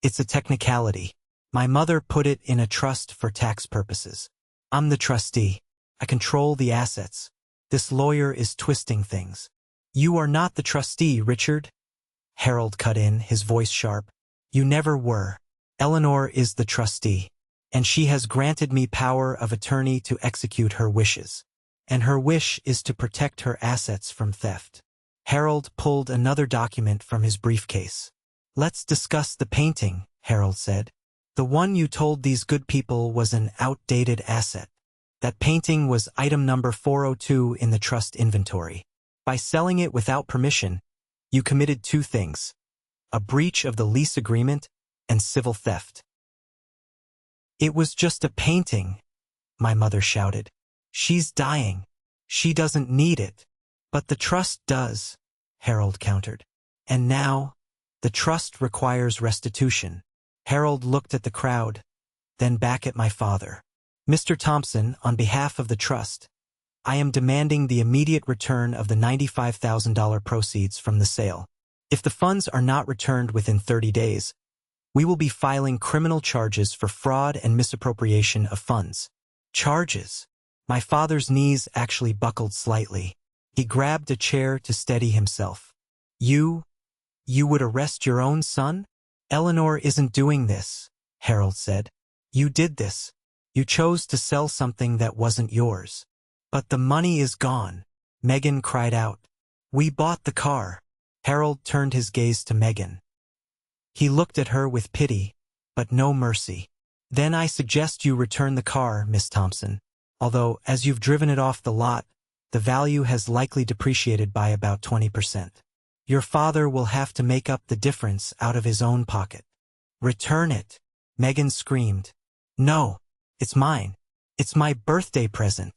a technicality. My mother put it in a trust for tax purposes. I'm the trustee. I control the assets. This lawyer is twisting things. You are not the trustee, Richard. Harold cut in, his voice sharp. You never were. Eleanor is the trustee, and she has granted me power of attorney to execute her wishes. And her wish is to protect her assets from theft. Harold pulled another document from his briefcase. Let's discuss the painting, Harold said. The one you told these good people was an outdated asset. That painting was item number 402 in the trust inventory. By selling it without permission, you committed two things: a breach of the lease agreement and civil theft. It was just a painting, my mother shouted. She's dying. She doesn't need it. But the trust does, Harold countered. And now, the trust requires restitution. Harold looked at the crowd, then back at my father. Mr. Thompson, on behalf of the trust, I am demanding the immediate return of the $95,000 proceeds from the sale. If the funds are not returned within 30 days, we will be filing criminal charges for fraud and misappropriation of funds. Charges? My father's knees actually buckled slightly. He grabbed a chair to steady himself. You would arrest your own son? Eleanor isn't doing this, Harold said. You did this. You chose to sell something that wasn't yours. But the money is gone, Megan cried out. We bought the car. Harold turned his gaze to Megan. He looked at her with pity, but no mercy. Then I suggest you return the car, Miss Thompson. Although, as you've driven it off the lot, the value has likely depreciated by about 20%. Your father will have to make up the difference out of his own pocket. Return it, Megan screamed. No, it's mine. It's my birthday present.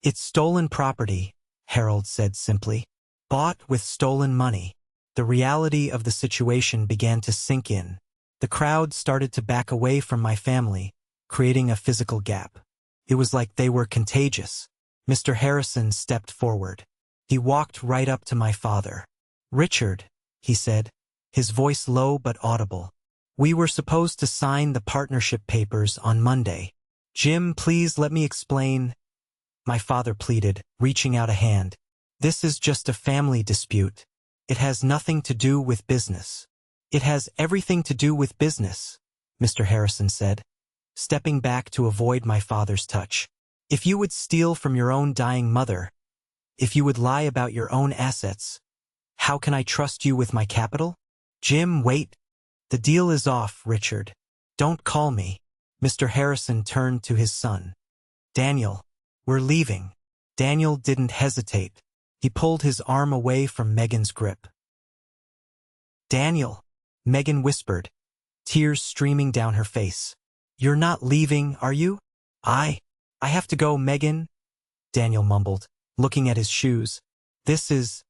It's stolen property, Harold said simply. Bought with stolen money. The reality of the situation began to sink in. The crowd started to back away from my family, creating a physical gap. It was like they were contagious. Mr. Harrison stepped forward. He walked right up to my father. Richard, he said, his voice low but audible. We were supposed to sign the partnership papers on Monday. Jim, please let me explain. My father pleaded, reaching out a hand. This is just a family dispute. It has nothing to do with business. It has everything to do with business, Mr. Harrison said, stepping back to avoid my father's touch. If you would steal from your own dying mother, if you would lie about your own assets, how can I trust you with my capital? Jim, wait. The deal is off, Richard. Don't call me. Mr. Harrison turned to his son. Daniel, we're leaving. Daniel didn't hesitate. He pulled his arm away from Megan's grip. Daniel, Megan whispered, tears streaming down her face. "You're not leaving, are you?" I have to go, Megan," Daniel mumbled, looking at his shoes. This is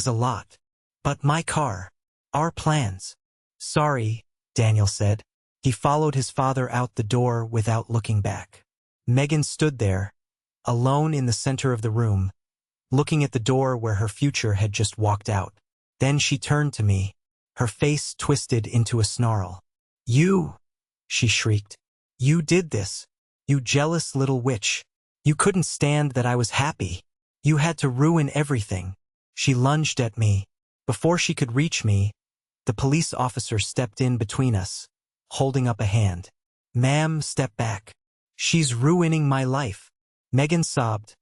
a lot. But my car. Our plans." "Sorry," Daniel said. He followed his father out the door without looking back. Megan stood there, alone in the center of the room, looking at the door where her future had just walked out. Then she turned to me, her face twisted into a snarl. "You!" she shrieked. "You did this. You jealous little witch. You couldn't stand that I was happy. You had to ruin everything." She lunged at me. Before she could reach me, the police officer stepped in between us, holding up a hand. "Ma'am, step back. She's ruining my life." Megan sobbed,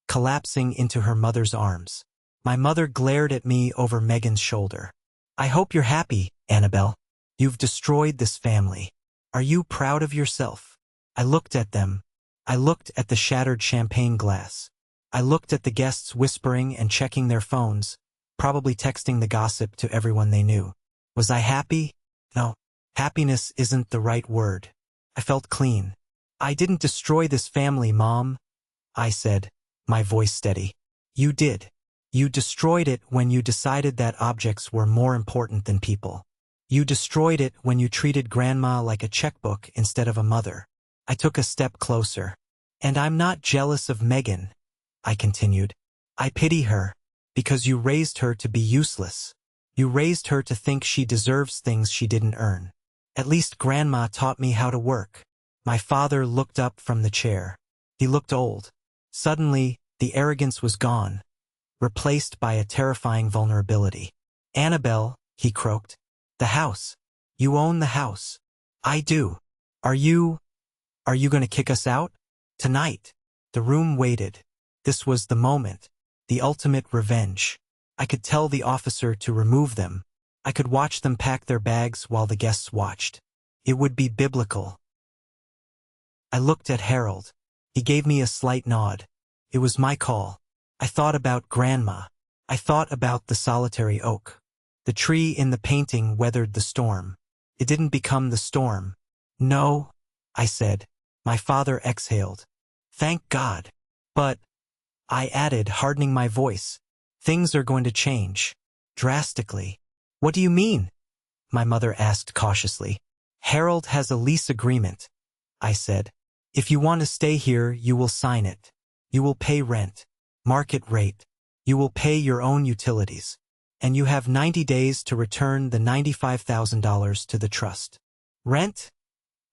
collapsing into her mother's arms. My mother glared at me over Megan's shoulder. "I hope you're happy, Annabelle. You've destroyed this family. Are you proud of yourself?" I looked at them. I looked at the shattered champagne glass. I looked at the guests whispering and checking their phones, probably texting the gossip to everyone they knew. Was I happy? No. Happiness isn't the right word. I felt clean. "I didn't destroy this family, Mom," I said, my voice steady. "You did. You destroyed it when you decided that objects were more important than people. You destroyed it when you treated Grandma like a checkbook instead of a mother." I took a step closer. "And I'm not jealous of Megan," I continued. "I pity her, because you raised her to be useless. You raised her to think she deserves things she didn't earn. At least Grandma taught me how to work." My father looked up from the chair. He looked old. Suddenly, the arrogance was gone, replaced by a terrifying vulnerability. "Annabelle," he croaked. "The house. You own the house." "I do. Are you going to kick us out? Tonight?" The room waited. This was the moment, the ultimate revenge. I could tell the officer to remove them. I could watch them pack their bags while the guests watched. It would be biblical. I looked at Harold. He gave me a slight nod. It was my call. I thought about Grandma. I thought about the solitary oak. The tree in the painting weathered the storm. It didn't become the storm. "No," I said. My father exhaled. "Thank God." "But," I added, hardening my voice, "things are going to change. Drastically." "What do you mean?" my mother asked cautiously. "Harold has a lease agreement," I said. "If you want to stay here, you will sign it. You will pay rent, market rate. You will pay your own utilities. And you have 90 days to return the $95,000 to the trust." "Rent?"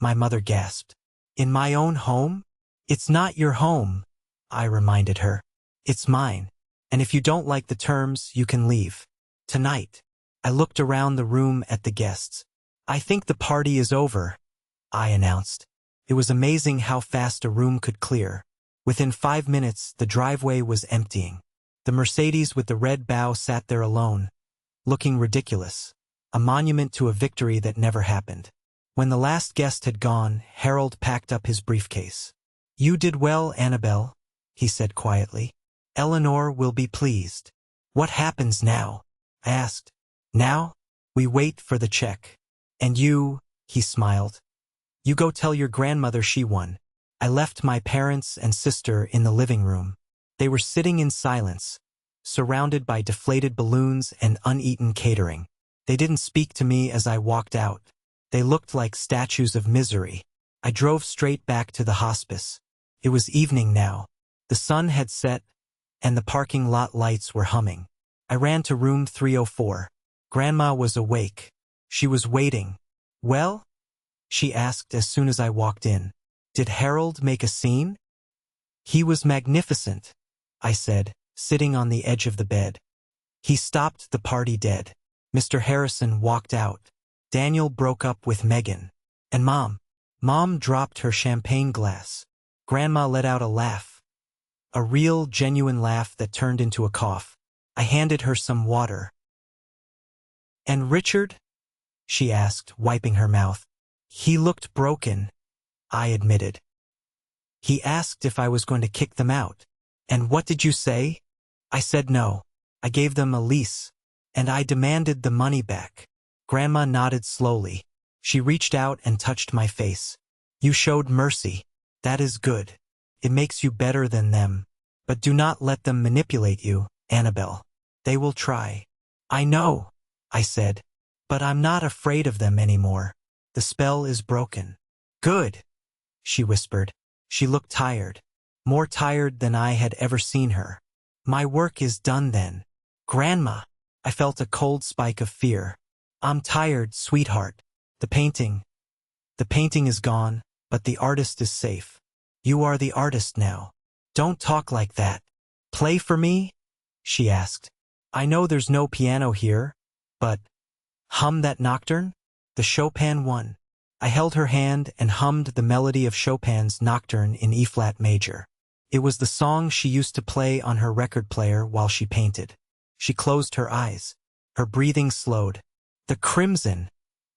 my mother gasped. "In my own home?" "It's not your home," I reminded her. "It's mine. And if you don't like the terms, you can leave. Tonight." I looked around the room at the guests. "I think the party is over," I announced. It was amazing how fast a room could clear. Within 5 minutes, the driveway was emptying. The Mercedes with the red bow sat there alone, looking ridiculous, a monument to a victory that never happened. When the last guest had gone, Harold packed up his briefcase. "You did well, Annabelle," he said quietly. "Eleanor will be pleased." "What happens now?" I asked. "Now? We wait for the check. And you," he smiled, "you go tell your grandmother she won." I left my parents and sister in the living room. They were sitting in silence, surrounded by deflated balloons and uneaten catering. They didn't speak to me as I walked out. They looked like statues of misery. I drove straight back to the hospice. It was evening now. The sun had set, and the parking lot lights were humming. I ran to room 304. Grandma was awake. She was waiting. "Well?" she asked as soon as I walked in. "Did Harold make a scene?" "He was magnificent," I said, sitting on the edge of the bed. "He stopped the party dead." Mr. Harrison walked out. Daniel broke up with Megan. And Mom dropped her champagne glass. Grandma let out a laugh. A real, genuine laugh that turned into a cough. I handed her some water. "And Richard?" she asked, wiping her mouth. "He looked broken," I admitted. "He asked if I was going to kick them out." "And what did you say?" I said no. I gave them a lease, and I demanded the money back. Grandma nodded slowly. She reached out and touched my face. You showed mercy. That is good. It makes you better than them. But do not let them manipulate you, Annabelle. They will try. I know, I said. But I'm not afraid of them anymore. The spell is broken. Good, she whispered. She looked tired. More tired than I had ever seen her. My work is done then. Grandma. I felt a cold spike of fear. I'm tired, sweetheart. The painting is gone, but the artist is safe. You are the artist now. Don't talk like that. Play for me? She asked. I know there's no piano here, but hum that nocturne? The Chopin one. I held her hand and hummed the melody of Chopin's Nocturne in E-flat major. It was the song she used to play on her record player while she painted. She closed her eyes. Her breathing slowed. The crimson,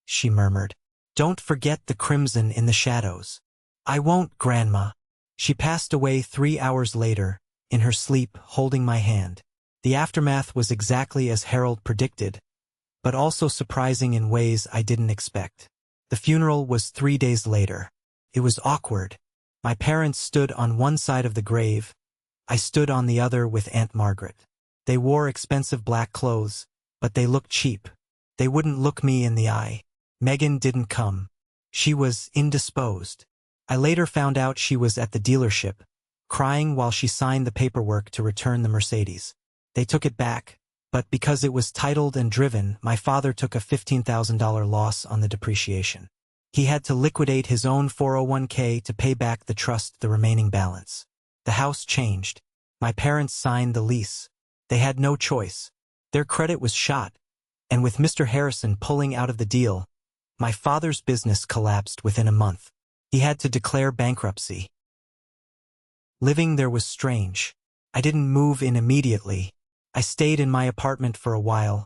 she murmured. Don't forget the crimson in the shadows. I won't, Grandma. She passed away 3 hours later, in her sleep, holding my hand. The aftermath was exactly as Harold predicted, but also surprising in ways I didn't expect. The funeral was 3 days later. It was awkward. My parents stood on one side of the grave. I stood on the other with Aunt Margaret. They wore expensive black clothes, but they looked cheap. They wouldn't look me in the eye. Megan didn't come. She was indisposed. I later found out she was at the dealership, crying while she signed the paperwork to return the Mercedes. They took it back, but because it was titled and driven, my father took a $15,000 loss on the depreciation. He had to liquidate his own 401k to pay back the trust the remaining balance. The house changed. My parents signed the lease. They had no choice. Their credit was shot, and with Mr. Harrison pulling out of the deal, my father's business collapsed within a month. He had to declare bankruptcy. Living there was strange. I didn't move in immediately. I stayed in my apartment for a while,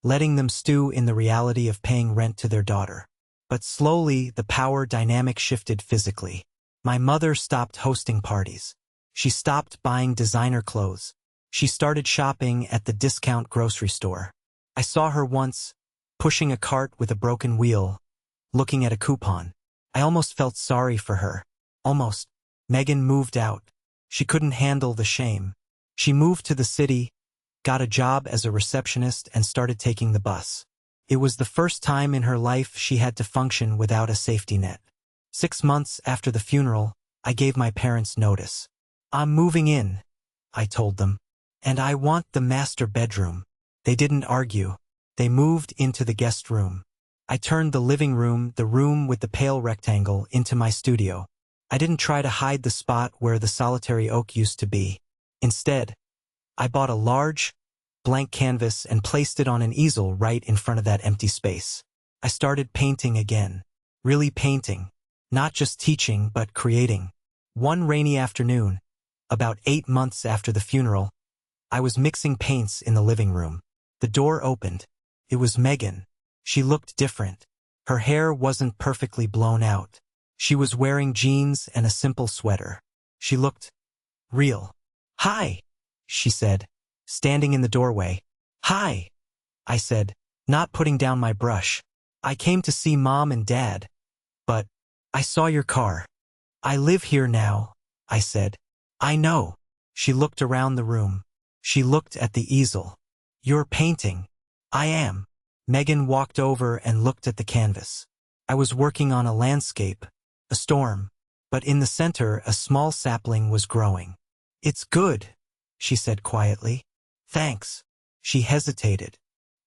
letting them stew in the reality of paying rent to their daughter. But slowly, the power dynamic shifted physically. My mother stopped hosting parties. She stopped buying designer clothes. She started shopping at the discount grocery store. I saw her once, pushing a cart with a broken wheel, looking at a coupon. I almost felt sorry for her. Almost. Megan moved out. She couldn't handle the shame. She moved to the city, got a job as a receptionist, and started taking the bus. It was the first time in her life she had to function without a safety net. 6 months after the funeral, I gave my parents notice. I'm moving in, I told them. And I want the master bedroom. They didn't argue. They moved into the guest room. I turned the living room, the room with the pale rectangle, into my studio. I didn't try to hide the spot where the solitary oak used to be. Instead, I bought a large, blank canvas and placed it on an easel right in front of that empty space. I started painting again. Really painting. Not just teaching, but creating. One rainy afternoon, about 8 months after the funeral, I was mixing paints in the living room. The door opened. It was Megan. She looked different. Her hair wasn't perfectly blown out. She was wearing jeans and a simple sweater. She looked real. Hi, she said, standing in the doorway. Hi, I said, not putting down my brush. I came to see Mom and Dad. But I saw your car. I live here now, I said. I know. She looked around the room. She looked at the easel. You're painting. I am. Megan walked over and looked at the canvas. I was working on a landscape, a storm, but in the center a small sapling was growing. It's good, she said quietly. Thanks. She hesitated.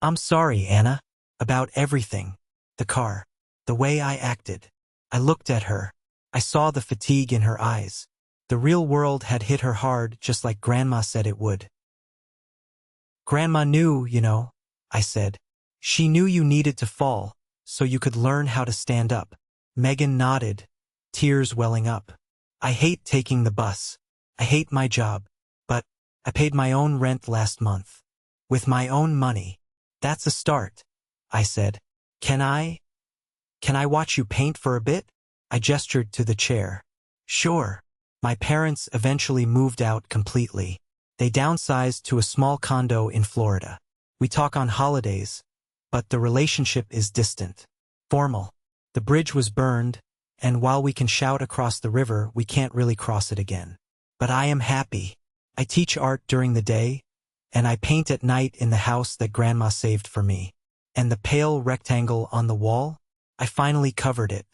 I'm sorry, Anna, about everything. The car, the way I acted. I looked at her. I saw the fatigue in her eyes. The real world had hit her hard, just like Grandma said it would. Grandma knew, you know, I said. She knew you needed to fall, so you could learn how to stand up. Megan nodded, tears welling up. I hate taking the bus. I hate my job. But I paid my own rent last month. With my own money. That's a start, I said. Can I watch you paint for a bit? I gestured to the chair. Sure. My parents eventually moved out completely. They downsized to a small condo in Florida. We talk on holidays, but the relationship is distant. Formal. The bridge was burned, and while we can shout across the river, we can't really cross it again. But I am happy. I teach art during the day, and I paint at night in the house that Grandma saved for me. And the pale rectangle on the wall? I finally covered it.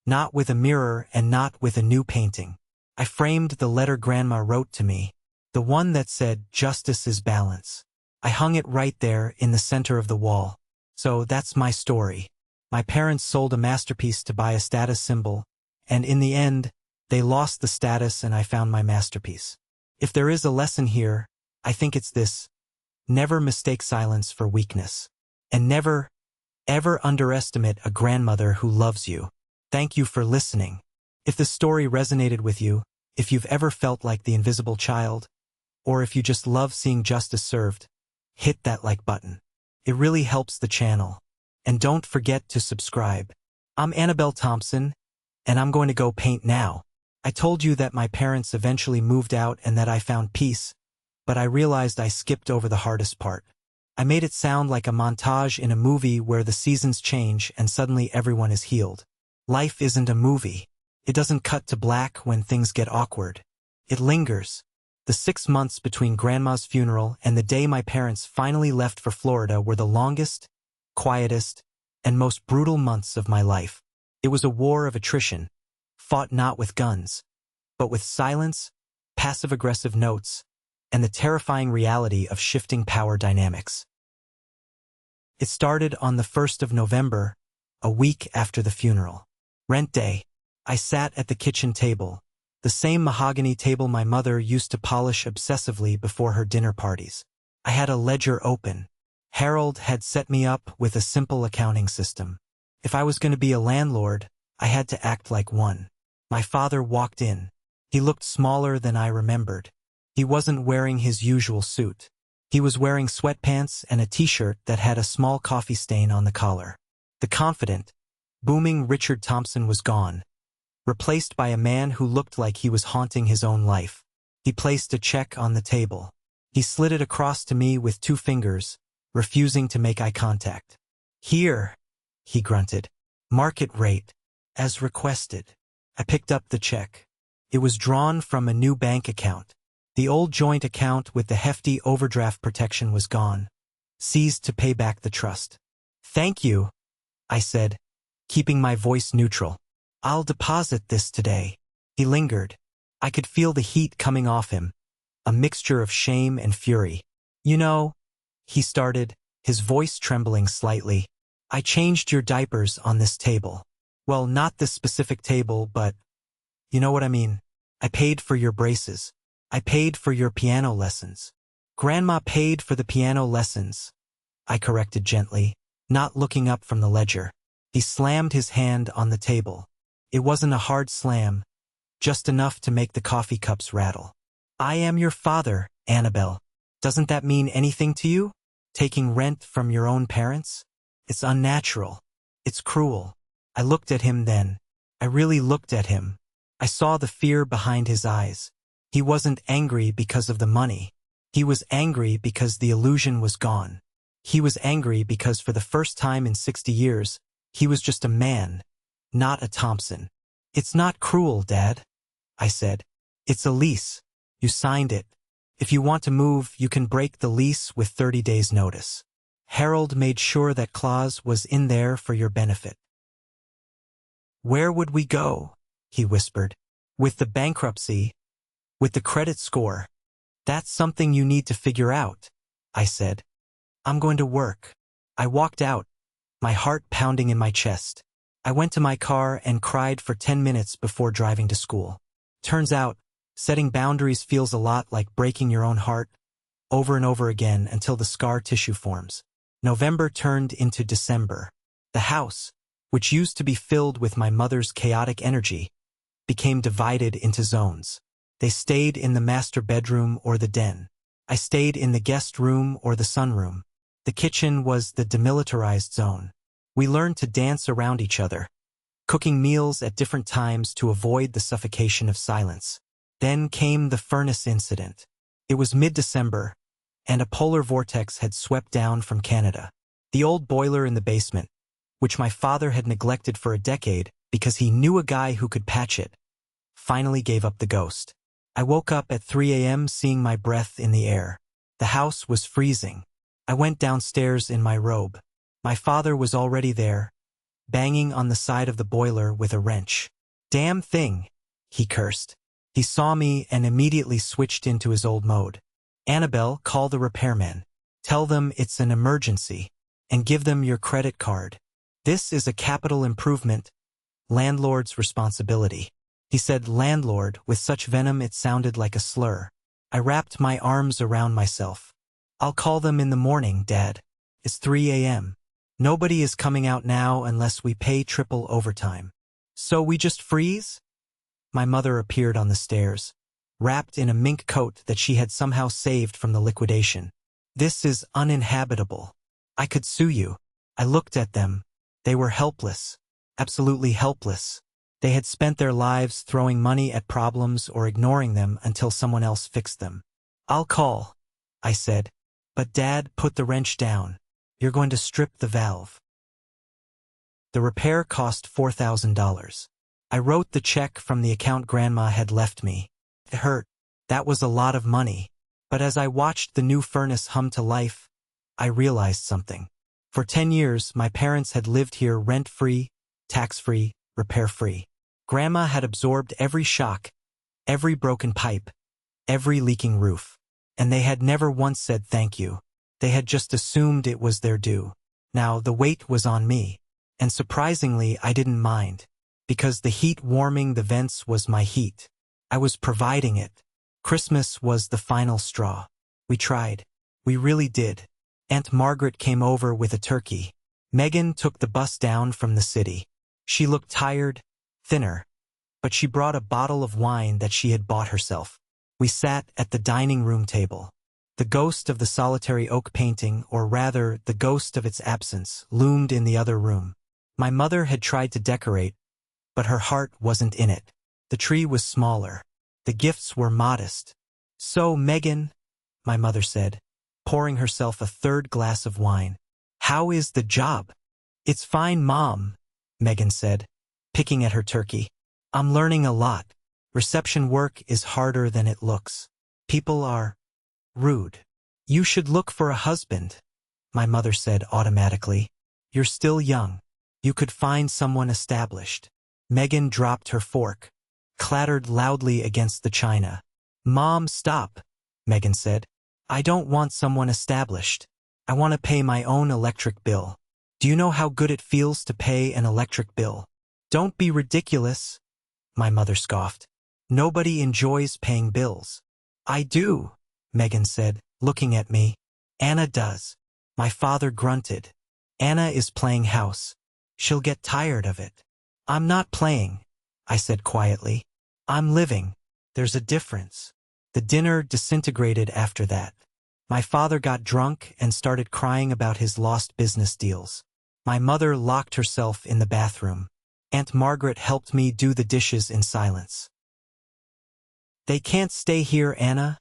Not with a mirror and not with a new painting. I framed the letter Grandma wrote to me, the one that said, "Justice is balance." I hung it right there in the center of the wall. So that's my story. My parents sold a masterpiece to buy a status symbol, and in the end, they lost the status and I found my masterpiece. If there is a lesson here, I think it's this: never mistake silence for weakness. And never, ever underestimate a grandmother who loves you. Thank you for listening. If the story resonated with you, if you've ever felt like the invisible child, or if you just love seeing justice served, hit that like button. It really helps the channel. And don't forget to subscribe. I'm Annabelle Thompson, and I'm going to go paint now. I told you that my parents eventually moved out and that I found peace, but I realized I skipped over the hardest part. I made it sound like a montage in a movie where the seasons change and suddenly everyone is healed. Life isn't a movie. It doesn't cut to black when things get awkward. It lingers. The 6 months between Grandma's funeral and the day my parents finally left for Florida were the longest, quietest, and most brutal months of my life. It was a war of attrition, fought not with guns, but with silence, passive-aggressive notes, and the terrifying reality of shifting power dynamics. It started on the 1st of November, a week after the funeral. Rent day. I sat at the kitchen table, the same mahogany table my mother used to polish obsessively before her dinner parties. I had a ledger open. Harold had set me up with a simple accounting system. If I was going to be a landlord, I had to act like one. My father walked in. He looked smaller than I remembered. He wasn't wearing his usual suit. He was wearing sweatpants and a t-shirt that had a small coffee stain on the collar. The confident, booming Richard Thompson was gone, replaced by a man who looked like he was haunting his own life. He placed a check on the table. He slid it across to me with 2 fingers, refusing to make eye contact. "Here," he grunted. "Market rate, as requested." I picked up the check. It was drawn from a new bank account. The old joint account with the hefty overdraft protection was gone, seized to pay back the trust. "Thank you," I said, keeping my voice neutral. "I'll deposit this today." He lingered. I could feel the heat coming off him, a mixture of shame and fury. "You know," he started, his voice trembling slightly, "I changed your diapers on this table. Well, not this specific table, but you know what I mean. I paid for your braces. I paid for your piano lessons." "Grandma paid for the piano lessons," I corrected gently, not looking up from the ledger. He slammed his hand on the table. It wasn't a hard slam, just enough to make the coffee cups rattle. "I am your father, Annabelle. Doesn't that mean anything to you? Taking rent from your own parents? It's unnatural. It's cruel." I looked at him then. I really looked at him. I saw the fear behind his eyes. He wasn't angry because of the money. He was angry because the illusion was gone. He was angry because for the first time in 60 years, he was just a man, not a Thompson. "It's not cruel, Dad," I said. "It's a lease. You signed it. If you want to move, you can break the lease with 30 days' notice. Harold made sure that clause was in there for your benefit." "Where would we go?" he whispered. "With the bankruptcy, with the credit score. That's something you need to figure out," I said. "I'm going to work." I walked out, my heart pounding in my chest. I went to my car and cried for 10 minutes before driving to school. Turns out, setting boundaries feels a lot like breaking your own heart, over and over again until the scar tissue forms. November turned into December. The house, which used to be filled with my mother's chaotic energy, became divided into zones. They stayed in the master bedroom or the den. I stayed in the guest room or the sunroom. The kitchen was the demilitarized zone. We learned to dance around each other, cooking meals at different times to avoid the suffocation of silence. Then came the furnace incident. It was mid-December, and a polar vortex had swept down from Canada. The old boiler in the basement, which my father had neglected for a decade because he knew a guy who could patch it, finally gave up the ghost. I woke up at 3 a.m. seeing my breath in the air. The house was freezing. I went downstairs in my robe. My father was already there, banging on the side of the boiler with a wrench. "Damn thing," he cursed. He saw me and immediately switched into his old mode. "Annabelle, call the repairman. Tell them it's an emergency, and give them your credit card. This is a capital improvement. Landlord's responsibility." He said landlord with such venom it sounded like a slur. I wrapped my arms around myself. "I'll call them in the morning, Dad. It's 3 a.m. Nobody is coming out now unless we pay triple overtime. So we just freeze?" My mother appeared on the stairs, wrapped in a mink coat that she had somehow saved from the liquidation. "This is uninhabitable. I could sue you." I looked at them. They were helpless, absolutely helpless. They had spent their lives throwing money at problems or ignoring them until someone else fixed them. "I'll call," I said. "But Dad, put the wrench down. You're going to strip the valve." The repair cost $4,000. I wrote the check from the account Grandma had left me. It hurt. That was a lot of money. But as I watched the new furnace hum to life, I realized something. For 10 years, my parents had lived here rent-free, tax-free, repair-free. Grandma had absorbed every shock, every broken pipe, every leaking roof. And they had never once said thank you. They had just assumed it was their due. Now the weight was on me. And surprisingly, I didn't mind. Because the heat warming the vents was my heat. I was providing it. Christmas was the final straw. We tried. We really did. Aunt Margaret came over with a turkey. Megan took the bus down from the city. She looked tired, thinner, but she brought a bottle of wine that she had bought herself. We sat at the dining room table. The ghost of the solitary oak painting, or rather, the ghost of its absence, loomed in the other room. My mother had tried to decorate, but her heart wasn't in it. The tree was smaller. The gifts were modest. "So, Megan," my mother said, pouring herself a third glass of wine, "how is the job?" "It's fine, Mom," Megan said, picking at her turkey. "I'm learning a lot. Reception work is harder than it looks. People are rude." "You should look for a husband," my mother said automatically. "You're still young. You could find someone established." Megan dropped her fork, clattered loudly against the china. "Mom, stop," Megan said. "I don't want someone established. I want to pay my own electric bill. Do you know how good it feels to pay an electric bill?" "Don't be ridiculous," my mother scoffed. "Nobody enjoys paying bills." "I do," Megan said, looking at me. "Anna does." My father grunted. "Anna is playing house. She'll get tired of it." "I'm not playing," I said quietly. "I'm living. There's a difference." The dinner disintegrated after that. My father got drunk and started crying about his lost business deals. My mother locked herself in the bathroom. Aunt Margaret helped me do the dishes in silence. "They can't stay here, Anna,"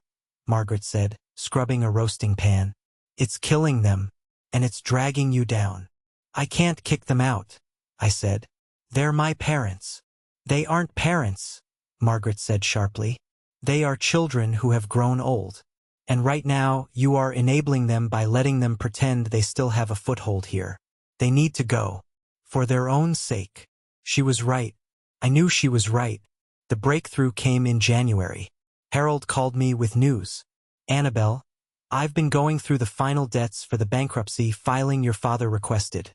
Margaret said, scrubbing a roasting pan. "It's killing them, and it's dragging you down." "I can't kick them out," I said. "They're my parents." "They aren't parents," Margaret said sharply. "They are children who have grown old. And right now, you are enabling them by letting them pretend they still have a foothold here. They need to go. For their own sake." She was right. I knew she was right. The breakthrough came in January. Harold called me with news. "Annabelle, I've been going through the final debts for the bankruptcy filing your father requested,"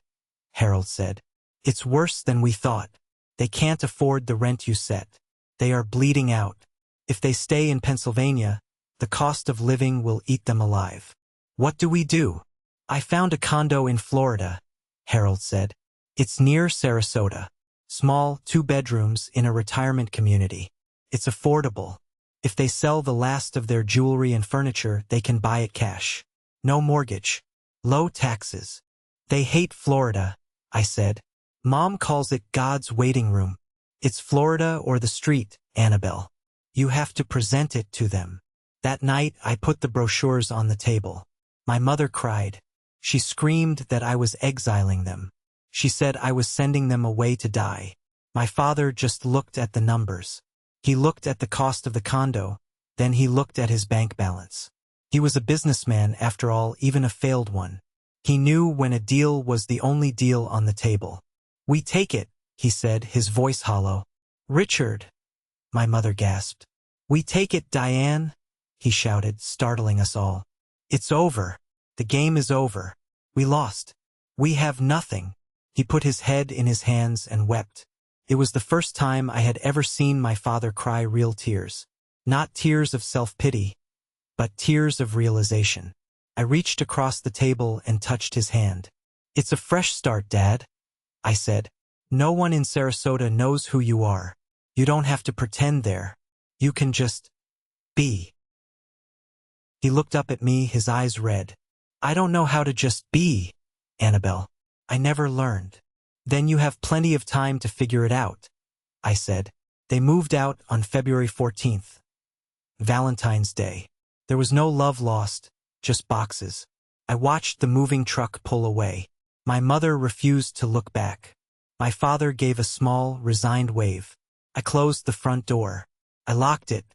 Harold said. "It's worse than we thought. They can't afford the rent you set. They are bleeding out. If they stay in Pennsylvania, the cost of living will eat them alive." "What do we do?" "I found a condo in Florida," Harold said. "It's near Sarasota. Small, 2 bedrooms in a retirement community. It's affordable. If they sell the last of their jewelry and furniture, they can buy it cash. No mortgage. Low taxes." "They hate Florida," I said. "Mom calls it God's waiting room. It's Florida or the street, Annabelle. You have to present it to them." That night, I put the brochures on the table. My mother cried. She screamed that I was exiling them. She said I was sending them away to die. My father just looked at the numbers. He looked at the cost of the condo, then he looked at his bank balance. He was a businessman, after all, even a failed one. He knew when a deal was the only deal on the table. "We take it," he said, his voice hollow. "Richard," my mother gasped. "We take it, Diane," he shouted, startling us all. "It's over. The game is over. We lost. We have nothing." He put his head in his hands and wept. It was the first time I had ever seen my father cry real tears. Not tears of self-pity, but tears of realization. I reached across the table and touched his hand. "It's a fresh start, Dad," I said. "No one in Sarasota knows who you are. You don't have to pretend there. You can just be." He looked up at me, his eyes red. "I don't know how to just be, Annabelle. I never learned." "Then you have plenty of time to figure it out," I said. They moved out on February 14th. Valentine's Day. There was no love lost, just boxes. I watched the moving truck pull away. My mother refused to look back. My father gave a small, resigned wave. I closed the front door. I locked it.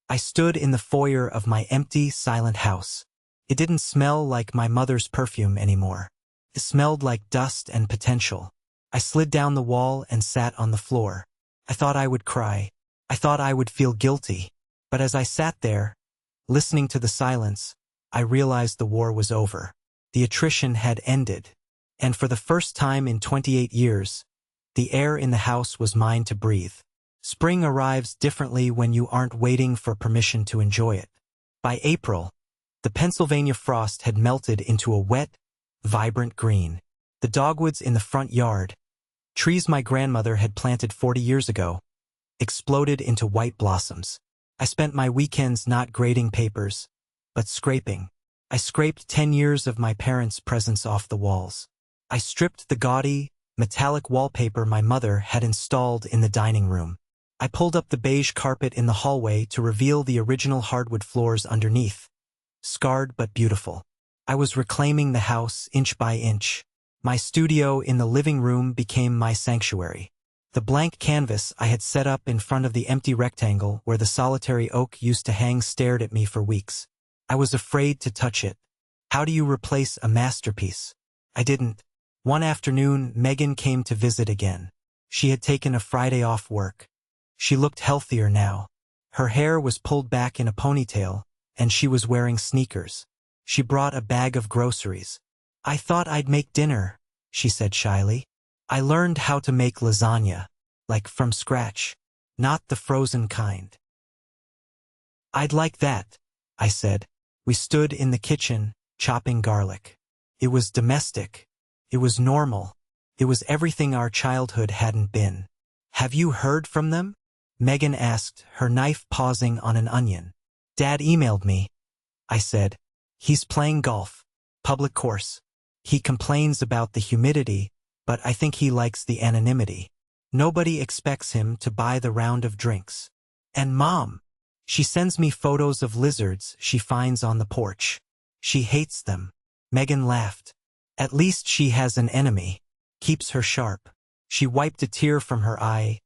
I stood in the foyer of my empty, silent house. It didn't smell like my mother's perfume anymore. It smelled like dust and potential. I slid down the wall and sat on the floor. I thought I would cry. I thought I would feel guilty. But as I sat there, listening to the silence, I realized the war was over. The attrition had ended. And for the first time in 28 years, the air in the house was mine to breathe. Spring arrives differently when you aren't waiting for permission to enjoy it. By April, the Pennsylvania frost had melted into a wet, vibrant green. The dogwoods in the front yard, trees my grandmother had planted 40 years ago, exploded into white blossoms. I spent my weekends not grading papers, but scraping. I scraped 10 years of my parents' presents off the walls. I stripped the gaudy, metallic wallpaper my mother had installed in the dining room. I pulled up the beige carpet in the hallway to reveal the original hardwood floors underneath, scarred but beautiful. I was reclaiming the house inch by inch. My studio in the living room became my sanctuary. The blank canvas I had set up in front of the empty rectangle where the solitary oak used to hang stared at me for weeks. I was afraid to touch it. How do you replace a masterpiece? I didn't. One afternoon, Megan came to visit again. She had taken a Friday off work. She looked healthier now. Her hair was pulled back in a ponytail, and she was wearing sneakers. She brought a bag of groceries. "I thought I'd make dinner," she said shyly. "I learned how to make lasagna, like from scratch, not the frozen kind." "I'd like that," I said. We stood in the kitchen, chopping garlic. It was domestic. It was normal. It was everything our childhood hadn't been. "Have you heard from them?" Megan asked, her knife pausing on an onion. "Dad emailed me," I said. "He's playing golf. Public course. He complains about the humidity, but I think he likes the anonymity. Nobody expects him to buy the round of drinks. And Mom, she sends me photos of lizards she finds on the porch. She hates them." Megan laughed. "At least she has an enemy. Keeps her sharp." She wiped a tear from her eye.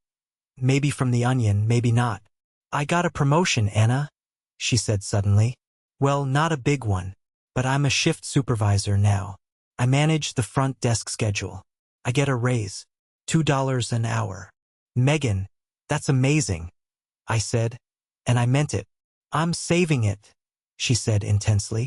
"Maybe from the onion, maybe not." "I got a promotion, Anna," she said suddenly. "Well, not a big one, but I'm a shift supervisor now. I manage the front desk schedule. I get a raise, $2 an hour." "Megan, that's amazing," I said, and I meant it. "I'm saving it," she said intensely.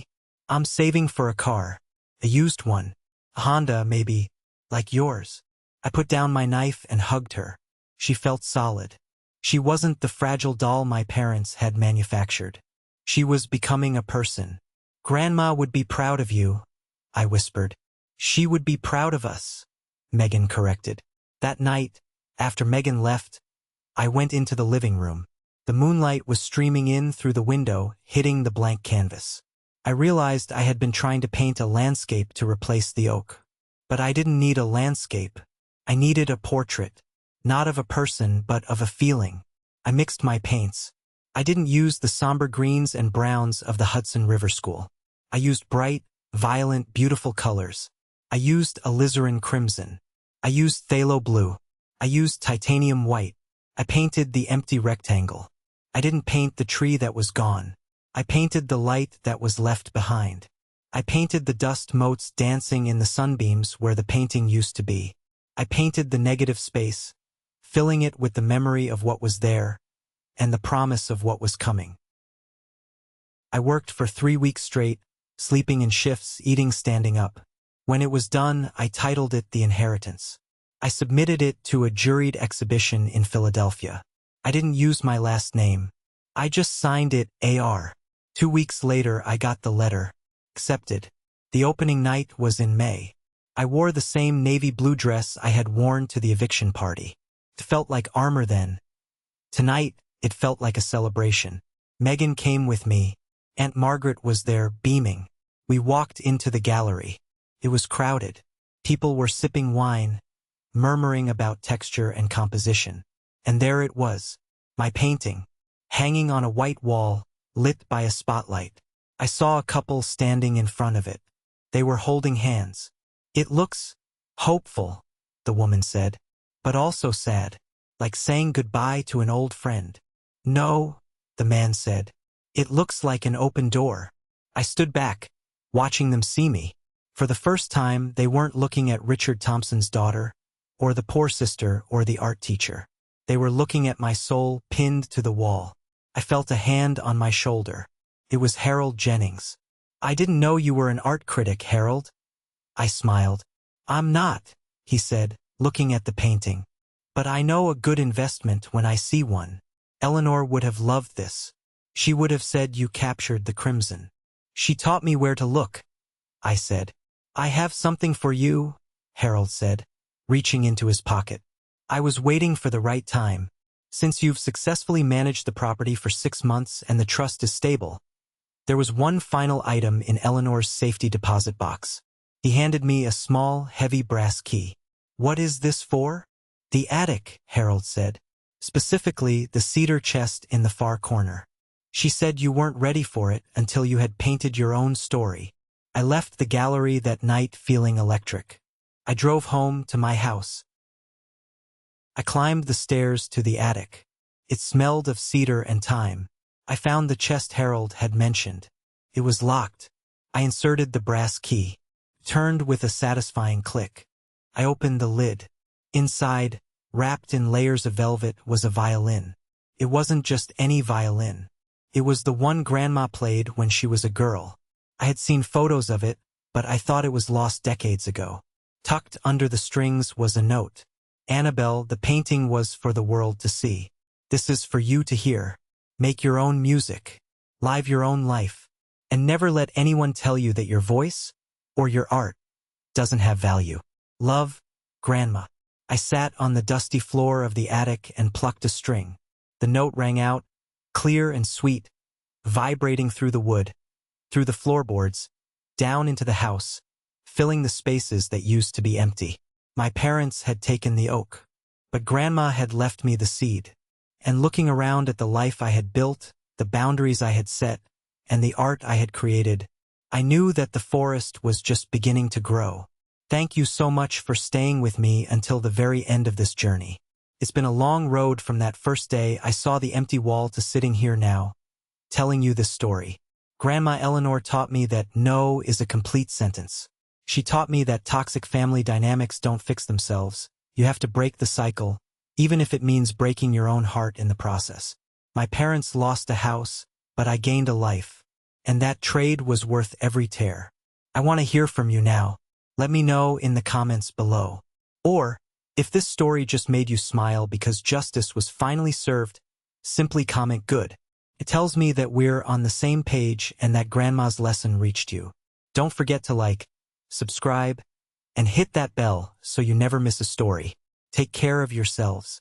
"I'm saving for a car, a used one, a Honda maybe, like yours." I put down my knife and hugged her. She felt solid. She wasn't the fragile doll my parents had manufactured. She was becoming a person. "Grandma would be proud of you," I whispered. "She would be proud of us," Megan corrected. That night, after Megan left, I went into the living room. The moonlight was streaming in through the window, hitting the blank canvas. I realized I had been trying to paint a landscape to replace the oak. But I didn't need a landscape. I needed a portrait. Not of a person, but of a feeling. I mixed my paints. I didn't use the somber greens and browns of the Hudson River School. I used bright, violent, beautiful colors. I used alizarin crimson. I used phthalo blue. I used titanium white. I painted the empty rectangle. I didn't paint the tree that was gone. I painted the light that was left behind. I painted the dust motes dancing in the sunbeams where the painting used to be. I painted the negative space, filling it with the memory of what was there and the promise of what was coming. I worked for 3 weeks straight, sleeping in shifts, eating standing up. When it was done, I titled it The Inheritance. I submitted it to a juried exhibition in Philadelphia. I didn't use my last name. I just signed it AR. 2 weeks later, I got the letter. Accepted. The opening night was in May. I wore the same navy blue dress I had worn to the eviction party. It felt like armor then. Tonight, it felt like a celebration. Megan came with me. Aunt Margaret was there, beaming. We walked into the gallery. It was crowded. People were sipping wine, murmuring about texture and composition. And there it was, my painting, hanging on a white wall, lit by a spotlight. I saw a couple standing in front of it. They were holding hands. "It looks hopeful," the woman said, "but also sad, like saying goodbye to an old friend." "No," the man said. "It looks like an open door." I stood back, watching them see me. For the first time, they weren't looking at Richard Thompson's daughter, or the poor sister, or the art teacher. They were looking at my soul pinned to the wall. I felt a hand on my shoulder. It was Harold Jennings. "I didn't know you were an art critic, Harold." I smiled. "I'm not," he said, looking at the painting. "But I know a good investment when I see one. Eleanor would have loved this. She would have said you captured the crimson." "She taught me where to look," I said. "I have something for you," Harold said, reaching into his pocket. "I was waiting for the right time. Since you've successfully managed the property for 6 months and the trust is stable." There was one final item in Eleanor's safety deposit box. He handed me a small, heavy brass key. "What is this for?" "The attic," Harold said. "Specifically, the cedar chest in the far corner. She said you weren't ready for it until you had painted your own story." I left the gallery that night feeling electric. I drove home to my house. I climbed the stairs to the attic. It smelled of cedar and thyme. I found the chest Harold had mentioned. It was locked. I inserted the brass key. Turned with a satisfying click. I opened the lid. Inside, wrapped in layers of velvet, was a violin. It wasn't just any violin. It was the one Grandma played when she was a girl. I had seen photos of it, but I thought it was lost decades ago. Tucked under the strings was a note. "Annabelle, the painting was for the world to see. This is for you to hear. Make your own music. Live your own life. And never let anyone tell you that your voice or your art doesn't have value. Love, Grandma." I sat on the dusty floor of the attic and plucked a string. The note rang out, clear and sweet, vibrating through the wood, through the floorboards, down into the house, filling the spaces that used to be empty. My parents had taken the oak, but Grandma had left me the seed. And looking around at the life I had built, the boundaries I had set, and the art I had created, I knew that the forest was just beginning to grow. Thank you so much for staying with me until the very end of this journey. It's been a long road from that first day I saw the empty wall to sitting here now, telling you this story. Grandma Eleanor taught me that no is a complete sentence. She taught me that toxic family dynamics don't fix themselves. You have to break the cycle, even if it means breaking your own heart in the process. My parents lost a house, but I gained a life. And that trade was worth every tear. I want to hear from you now. Let me know in the comments below. Or, if this story just made you smile because justice was finally served, simply comment good. It tells me that we're on the same page and that Grandma's lesson reached you. Don't forget to like, subscribe, and hit that bell so you never miss a story. Take care of yourselves.